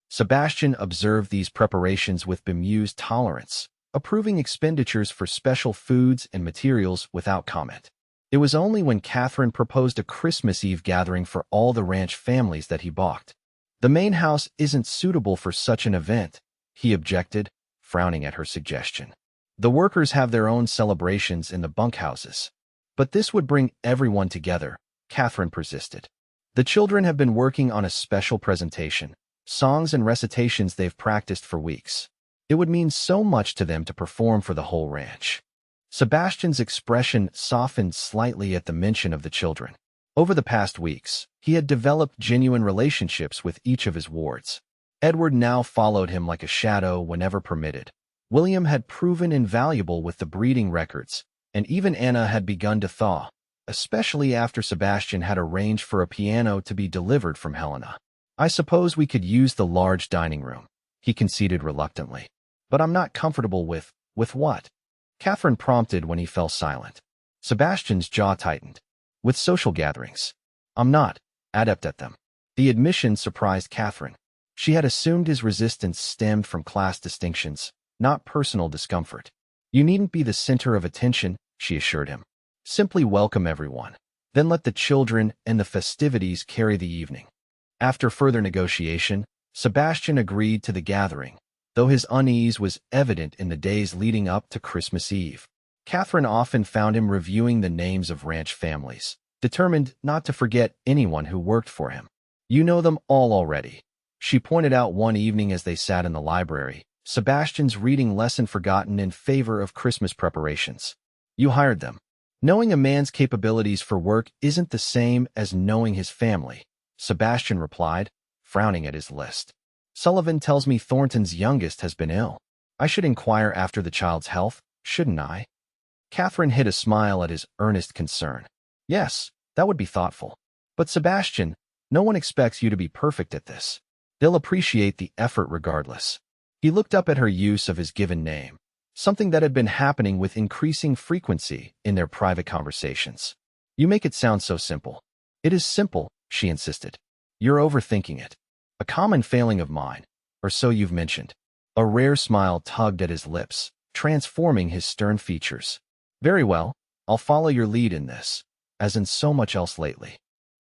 Sebastian observed these preparations with bemused tolerance, approving expenditures for special foods and materials without comment. It was only when Catherine proposed a Christmas Eve gathering for all the ranch families that he balked. The main house isn't suitable for such an event, he objected, frowning at her suggestion. The workers have their own celebrations in the bunkhouses. But this would bring everyone together, Catherine persisted. The children have been working on a special presentation, songs and recitations they've practiced for weeks. It would mean so much to them to perform for the whole ranch. Sebastian's expression softened slightly at the mention of the children. Over the past weeks, he had developed genuine relationships with each of his wards. Edward now followed him like a shadow whenever permitted. William had proven invaluable with the breeding records, and even Anna had begun to thaw, especially after Sebastian had arranged for a piano to be delivered from Helena. I suppose we could use the large dining room, he conceded reluctantly. But I'm not comfortable with what? Catherine prompted when he fell silent. Sebastian's jaw tightened. With social gatherings. I'm not adept at them. The admission surprised Catherine. She had assumed his resistance stemmed from class distinctions, not personal discomfort. You needn't be the center of attention, she assured him. Simply welcome everyone. Then let the children and the festivities carry the evening. After further negotiation, Sebastian agreed to the gathering, though his unease was evident in the days leading up to Christmas Eve. Catherine often found him reviewing the names of ranch families, determined not to forget anyone who worked for him. You know them all already. She pointed out one evening as they sat in the library, Sebastian's reading lesson forgotten in favor of Christmas preparations. You hired them. Knowing a man's capabilities for work isn't the same as knowing his family, Sebastian replied, frowning at his list. Sullivan tells me Thornton's youngest has been ill. I should inquire after the child's health, shouldn't I? Catherine hid a smile at his earnest concern. Yes, that would be thoughtful. But Sebastian, no one expects you to be perfect at this. They'll appreciate the effort regardless. He looked up at her use of his given name, something that had been happening with increasing frequency in their private conversations. You make it sound so simple. It is simple, she insisted. You're overthinking it. A common failing of mine, or so you've mentioned. A rare smile tugged at his lips, transforming his stern features. Very well, I'll follow your lead in this, as in so much else lately.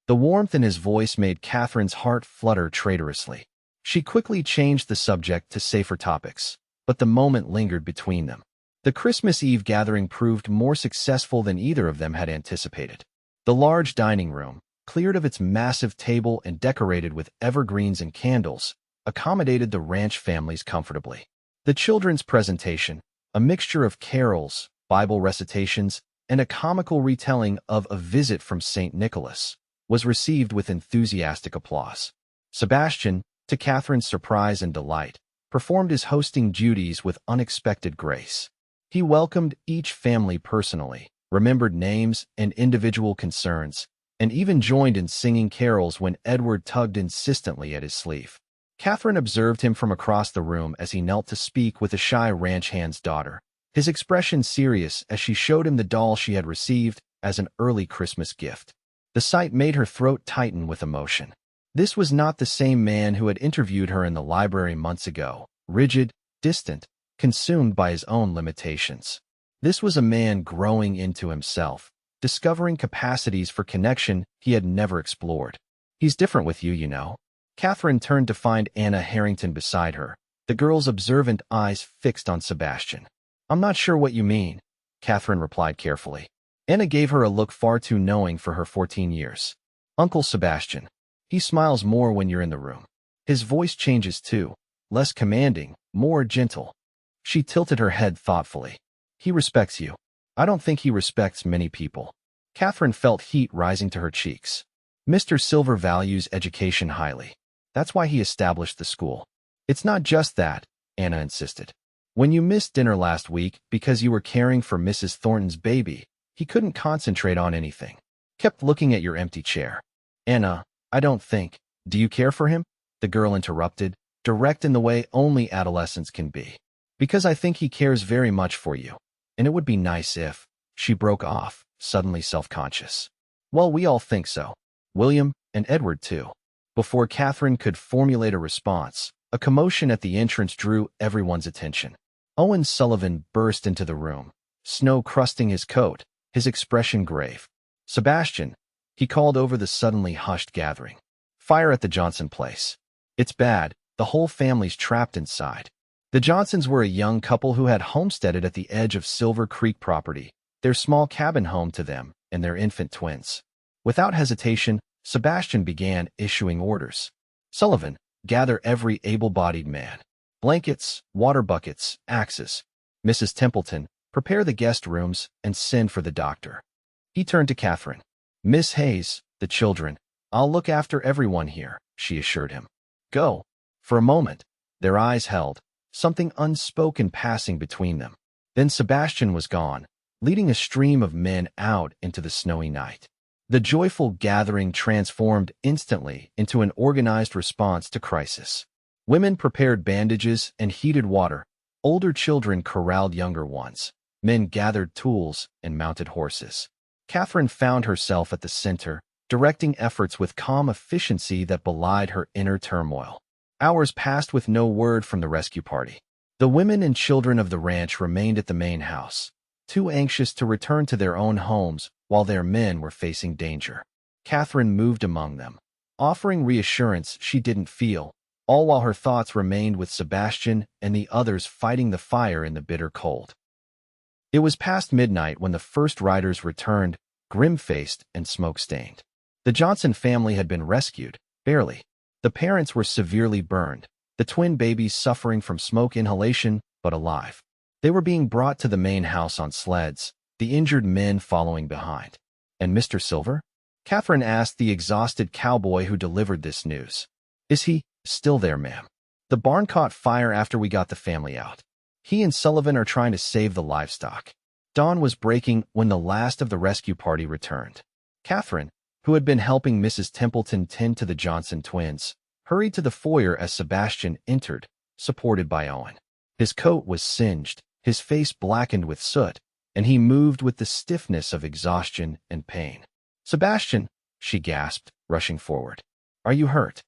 The warmth in his voice made Catherine's heart flutter traitorously. She quickly changed the subject to safer topics, but the moment lingered between them. The Christmas Eve gathering proved more successful than either of them had anticipated. The large dining room, cleared of its massive table and decorated with evergreens and candles, accommodated the ranch families comfortably. The children's presentation, a mixture of carols, Bible recitations, and a comical retelling of A Visit from St. Nicholas, was received with enthusiastic applause. Sebastian, to Catherine's surprise and delight, performed his hosting duties with unexpected grace. He welcomed each family personally, remembered names and individual concerns, and even joined in singing carols when Edward tugged insistently at his sleeve. Catherine observed him from across the room as he knelt to speak with a shy ranch hand's daughter, his expression serious as she showed him the doll she had received as an early Christmas gift. The sight made her throat tighten with emotion. This was not the same man who had interviewed her in the library months ago, rigid, distant, consumed by his own limitations. This was a man growing into himself, discovering capacities for connection he had never explored. He's different with you, you know. Catherine turned to find Anna Harrington beside her, the girl's observant eyes fixed on Sebastian. I'm not sure what you mean, Catherine replied carefully. Anna gave her a look far too knowing for her 14 years. Uncle Sebastian. He smiles more when you're in the room. His voice changes too, less commanding, more gentle. She tilted her head thoughtfully. He respects you. I don't think he respects many people. Catherine felt heat rising to her cheeks. Mr. Silver values education highly. That's why he established the school. It's not just that, Anna insisted. When you missed dinner last week because you were caring for Mrs. Thornton's baby, he couldn't concentrate on anything. Kept looking at your empty chair. Anna, I don't think. Do you care for him? The girl interrupted, direct in the way only adolescents can be. Because I think he cares very much for you. And it would be nice if, she broke off, suddenly self-conscious. Well, we all think so. William, and Edward too. Before Catherine could formulate a response, a commotion at the entrance drew everyone's attention. Owen Sullivan burst into the room, snow crusting his coat, his expression grave. Sebastian, he called over the suddenly hushed gathering. Fire at the Johnson place. It's bad, the whole family's trapped inside. The Johnsons were a young couple who had homesteaded at the edge of Silver Creek property, their small cabin home to them and their infant twins. Without hesitation, Sebastian began issuing orders. Sullivan, Gather every able-bodied man. Blankets, water buckets, axes. Mrs. Templeton, prepare the guest rooms and send for the doctor. He turned to Catherine. Miss Hayes, the children. I'll look after everyone here, she assured him. Go. For a moment, their eyes held, something unspoken passing between them. Then Sebastian was gone, leading a stream of men out into the snowy night. The joyful gathering transformed instantly into an organized response to crisis. Women prepared bandages and heated water. Older children corralled younger ones. Men gathered tools and mounted horses. Catherine found herself at the center, directing efforts with calm efficiency that belied her inner turmoil. Hours passed with no word from the rescue party. The women and children of the ranch remained at the main house, too anxious to return to their own homes while their men were facing danger. Catherine moved among them, offering reassurance she didn't feel, all while her thoughts remained with Sebastian and the others fighting the fire in the bitter cold. It was past midnight when the first riders returned, grim-faced and smoke-stained. The Johnson family had been rescued, barely. The parents were severely burned, the twin babies suffering from smoke inhalation, but alive. They were being brought to the main house on sleds, the injured men following behind. And Mr. Silver? Catherine asked the exhausted cowboy who delivered this news. Is he still there, ma'am? The barn caught fire after we got the family out. He and Sullivan are trying to save the livestock. Dawn was breaking when the last of the rescue party returned. Catherine, who had been helping Mrs. Templeton tend to the Johnson twins, hurried to the foyer as Sebastian entered, supported by Owen. His coat was singed, his face blackened with soot, and he moved with the stiffness of exhaustion and pain. Sebastian, she gasped, rushing forward. Are you hurt?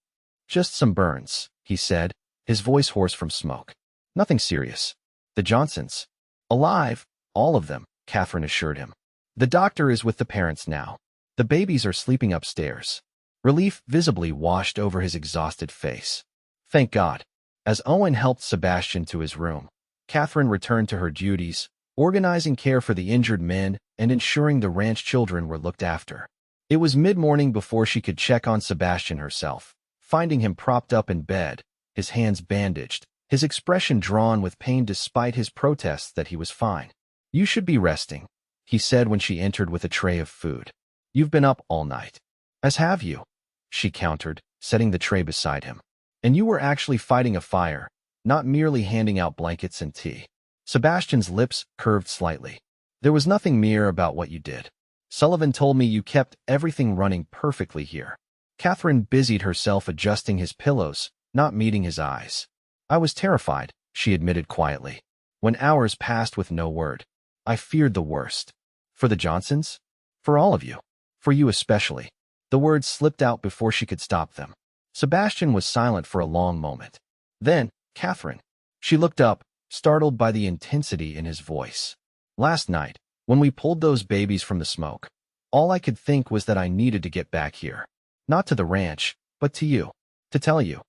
Just some burns, he said, his voice hoarse from smoke. Nothing serious. The Johnsons. Alive, all of them, Catherine assured him. The doctor is with the parents now. The babies are sleeping upstairs. Relief visibly washed over his exhausted face. Thank God. As Owen helped Sebastian to his room, Catherine returned to her duties, organizing care for the injured men and ensuring the ranch children were looked after. It was mid-morning before she could check on Sebastian herself, finding him propped up in bed, his hands bandaged, his expression drawn with pain despite his protests that he was fine. You should be resting, he said when she entered with a tray of food. You've been up all night. As have you, she countered, setting the tray beside him. And you were actually fighting a fire, not merely handing out blankets and tea. Sebastian's lips curved slightly. There was nothing mere about what you did. Sullivan told me you kept everything running perfectly here. Catherine busied herself adjusting his pillows, not meeting his eyes. I was terrified, she admitted quietly. When hours passed with no word, I feared the worst. For the Johnsons? For all of you. For you especially. The words slipped out before she could stop them. Sebastian was silent for a long moment. Then, Catherine. She looked up, startled by the intensity in his voice. Last night, when we pulled those babies from the smoke, all I could think was that I needed to get back here. Not to the ranch, but to you. To tell you.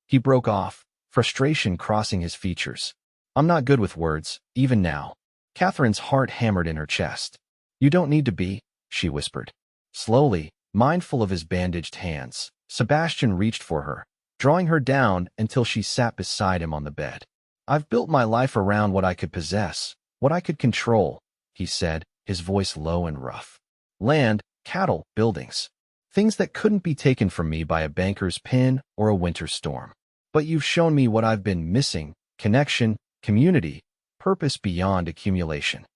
He broke off, frustration crossing his features. I'm not good with words, even now. Catherine's heart hammered in her chest. You don't need to be, she whispered. Slowly, mindful of his bandaged hands, Sebastian reached for her, drawing her down until she sat beside him on the bed. I've built my life around what I could possess, what I could control, he said, his voice low and rough. Land, cattle, buildings. Things that couldn't be taken from me by a banker's pen or a winter storm. But you've shown me what I've been missing: connection, community, purpose beyond accumulation.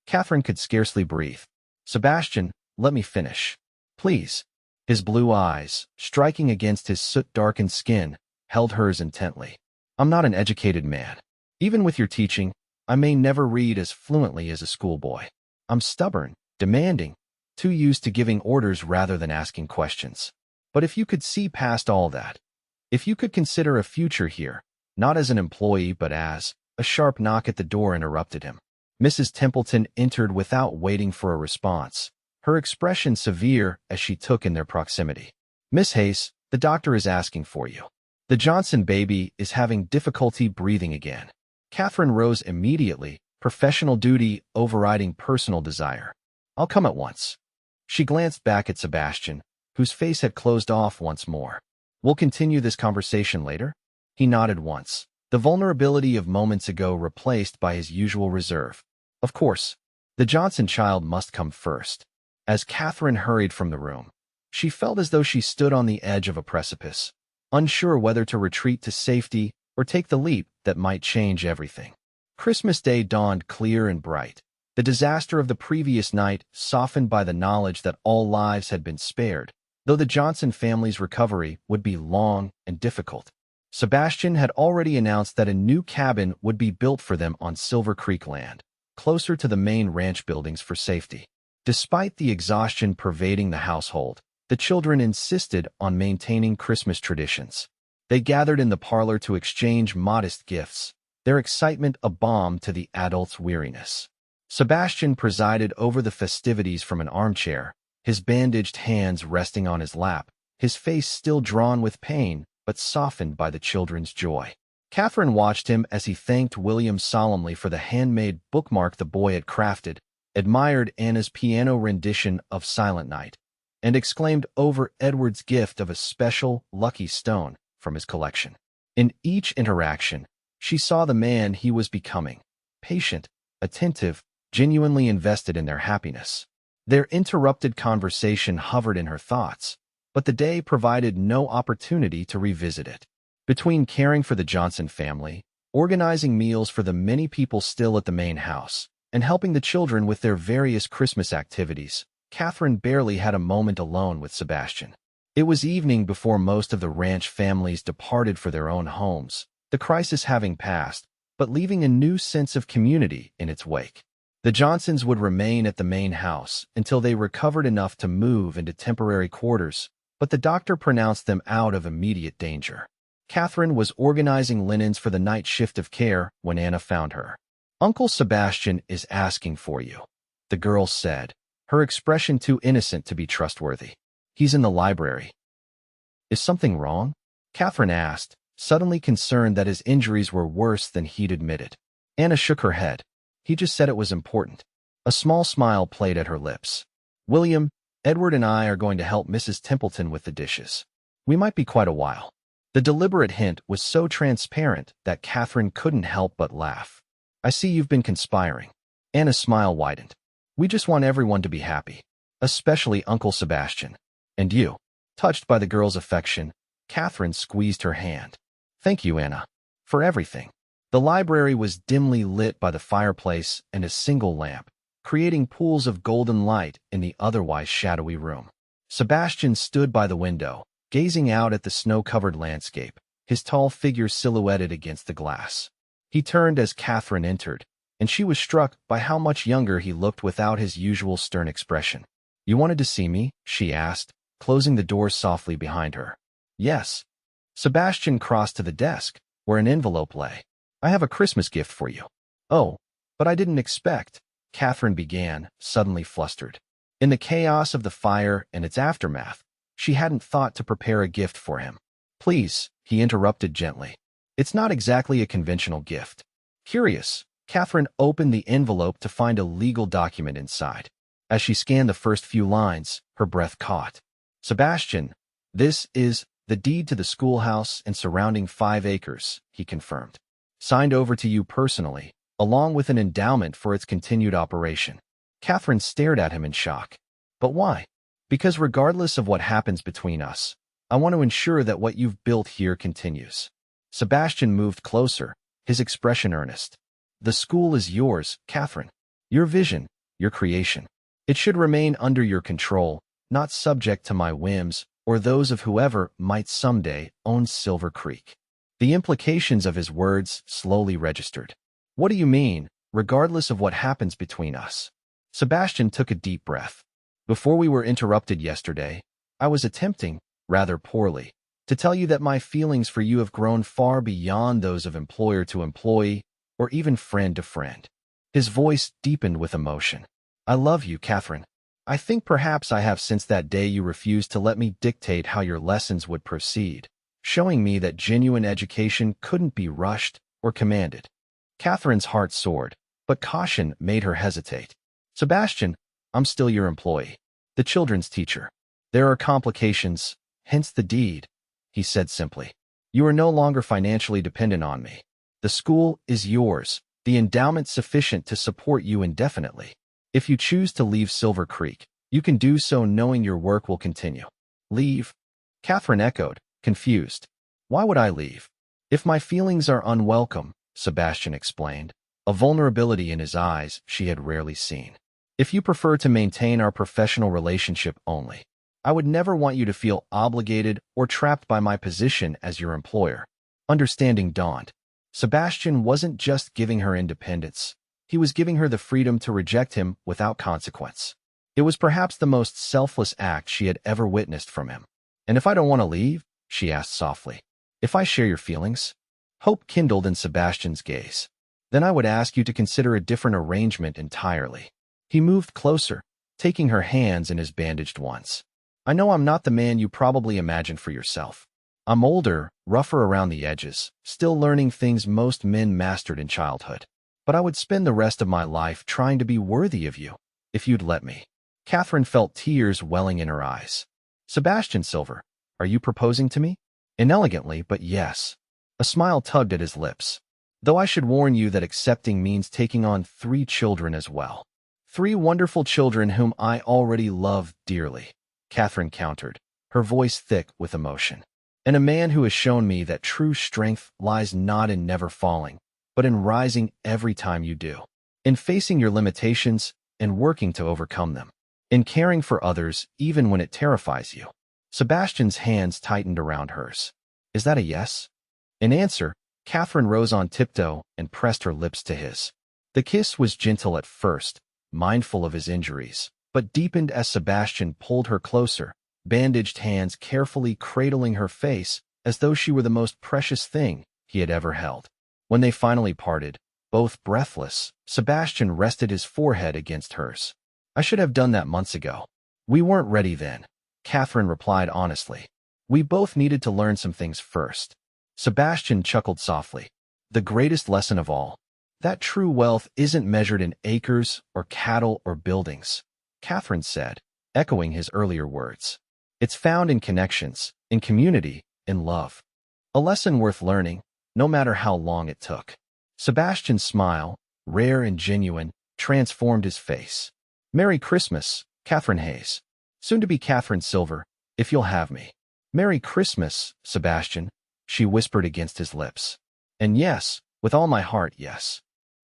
Catherine could scarcely breathe. Sebastian, let me finish. Please. His blue eyes, striking against his soot-darkened skin, held hers intently. I'm not an educated man. Even with your teaching, I may never read as fluently as a schoolboy. I'm stubborn, demanding, too used to giving orders rather than asking questions. But if you could see past all that, if you could consider a future here, not as an employee but as— A sharp knock at the door interrupted him. Mrs. Templeton entered without waiting for a response, her expression severe as she took in their proximity. Miss Hayes, the doctor is asking for you. The Johnson baby is having difficulty breathing again. Catherine rose immediately, professional duty overriding personal desire. I'll come at once. She glanced back at Sebastian, whose face had closed off once more. We'll continue this conversation later? He nodded once, the vulnerability of moments ago replaced by his usual reserve. Of course, the Johnson child must come first. As Catherine hurried from the room, she felt as though she stood on the edge of a precipice, unsure whether to retreat to safety or take the leap that might change everything. Christmas Day dawned clear and bright, the disaster of the previous night softened by the knowledge that all lives had been spared, though the Johnson family's recovery would be long and difficult. Sebastian had already announced that a new cabin would be built for them on Silver Creek land, closer to the main ranch buildings for safety. Despite the exhaustion pervading the household, the children insisted on maintaining Christmas traditions. They gathered in the parlor to exchange modest gifts, their excitement a balm to the adults' weariness. Sebastian presided over the festivities from an armchair, his bandaged hands resting on his lap, his face still drawn with pain but softened by the children's joy. Catherine watched him as he thanked William solemnly for the handmade bookmark the boy had crafted, admired Anna's piano rendition of Silent Night, and exclaimed over Edward's gift of a special, lucky stone from his collection. In each interaction, she saw the man he was becoming, patient, attentive, genuinely invested in their happiness. Their interrupted conversation hovered in her thoughts, but the day provided no opportunity to revisit it. Between caring for the Johnson family, organizing meals for the many people still at the main house, and helping the children with their various Christmas activities, Catherine barely had a moment alone with Sebastian. It was evening before most of the ranch families departed for their own homes, the crisis having passed, but leaving a new sense of community in its wake. The Johnsons would remain at the main house until they recovered enough to move into temporary quarters, but the doctor pronounced them out of immediate danger. Catherine was organizing linens for the night shift of care when Anna found her. "Uncle Sebastian is asking for you," the girl said, her expression too innocent to be trustworthy. "He's in the library." "Is something wrong?" Catherine asked, suddenly concerned that his injuries were worse than he'd admitted. Anna shook her head. "He just said it was important." A small smile played at her lips. "William, Edward and I are going to help Mrs. Templeton with the dishes. We might be quite a while." The deliberate hint was so transparent that Catherine couldn't help but laugh. "I see you've been conspiring." Anna's smile widened. "We just want everyone to be happy, especially Uncle Sebastian. And you." Touched by the girl's affection, Catherine squeezed her hand. "Thank you, Anna, for everything." The library was dimly lit by the fireplace and a single lamp, creating pools of golden light in the otherwise shadowy room. Sebastian stood by the window, gazing out at the snow-covered landscape, his tall figure silhouetted against the glass. He turned as Catherine entered, and she was struck by how much younger he looked without his usual stern expression. "You wanted to see me?" she asked, closing the door softly behind her. "Yes." Sebastian crossed to the desk, where an envelope lay. "I have a Christmas gift for you." "Oh, but I didn't expect," Catherine began, suddenly flustered. In the chaos of the fire and its aftermath, she hadn't thought to prepare a gift for him. "Please," he interrupted gently. "It's not exactly a conventional gift." Curious, Catherine opened the envelope to find a legal document inside. As she scanned the first few lines, her breath caught. "Sebastian, this is the deed to the schoolhouse and surrounding 5 acres, he confirmed. "Signed over to you personally, along with an endowment for its continued operation." Catherine stared at him in shock. "But why?" "Because regardless of what happens between us, I want to ensure that what you've built here continues." Sebastian moved closer, his expression earnest. "The school is yours, Catherine. Your vision, your creation. It should remain under your control, not subject to my whims or those of whoever might someday own Silver Creek." The implications of his words slowly registered. "What do you mean, regardless of what happens between us?" Sebastian took a deep breath. "Before we were interrupted yesterday, I was attempting, rather poorly, to tell you that my feelings for you have grown far beyond those of employer to employee, or even friend to friend." His voice deepened with emotion. "I love you, Catherine. I think perhaps I have since that day you refused to let me dictate how your lessons would proceed, showing me that genuine education couldn't be rushed or commanded." Catherine's heart soared, but caution made her hesitate. "Sebastian, I'm still your employee, the children's teacher. There are complications, hence the deed." he said simply. You are no longer financially dependent on me. The school is yours, the endowment sufficient to support you indefinitely. If you choose to leave Silver Creek, you can do so knowing your work will continue. Leave? Catherine echoed, confused. Why would I leave? If my feelings are unwelcome, Sebastian explained, a vulnerability in his eyes she had rarely seen. If you prefer to maintain our professional relationship only, I would never want you to feel obligated or trapped by my position as your employer. Understanding dawned. Sebastian wasn't just giving her independence. He was giving her the freedom to reject him without consequence. It was perhaps the most selfless act she had ever witnessed from him. And if I don't want to leave? She asked softly. If I share your feelings? Hope kindled in Sebastian's gaze. Then I would ask you to consider a different arrangement entirely. He moved closer, taking her hands in his bandaged ones. I know I'm not the man you probably imagined for yourself. I'm older, rougher around the edges, still learning things most men mastered in childhood. But I would spend the rest of my life trying to be worthy of you, if you'd let me. Catherine felt tears welling in her eyes. Sebastian Silver, are you proposing to me? Inelegantly, but yes. A smile tugged at his lips. Though I should warn you that accepting means taking on 3 children as well. 3 wonderful children whom I already love dearly, Catherine countered, her voice thick with emotion. And a man who has shown me that true strength lies not in never falling, but in rising every time you do. In facing your limitations and working to overcome them. In caring for others even when it terrifies you. Sebastian's hands tightened around hers. Is that a yes? In answer, Catherine rose on tiptoe and pressed her lips to his. The kiss was gentle at first, mindful of his injuries, but deepened as Sebastian pulled her closer, bandaged hands carefully cradling her face as though she were the most precious thing he had ever held. When they finally parted, both breathless, Sebastian rested his forehead against hers. I should have done that months ago. We weren't ready then, Catherine replied honestly. We both needed to learn some things first. Sebastian chuckled softly. The greatest lesson of all. That true wealth isn't measured in acres or cattle or buildings, Catherine said, echoing his earlier words. It's found in connections, in community, in love. A lesson worth learning, no matter how long it took. Sebastian's smile, rare and genuine, transformed his face. Merry Christmas, Catherine Hayes. Soon to be Catherine Silver, if you'll have me. Merry Christmas, Sebastian, she whispered against his lips. And yes, with all my heart, yes.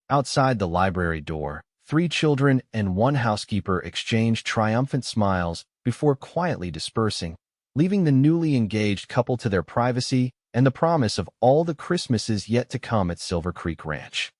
Outside the library door, 3 children and 1 housekeeper exchanged triumphant smiles before quietly dispersing, leaving the newly engaged couple to their privacy and the promise of all the Christmases yet to come at Silver Creek Ranch.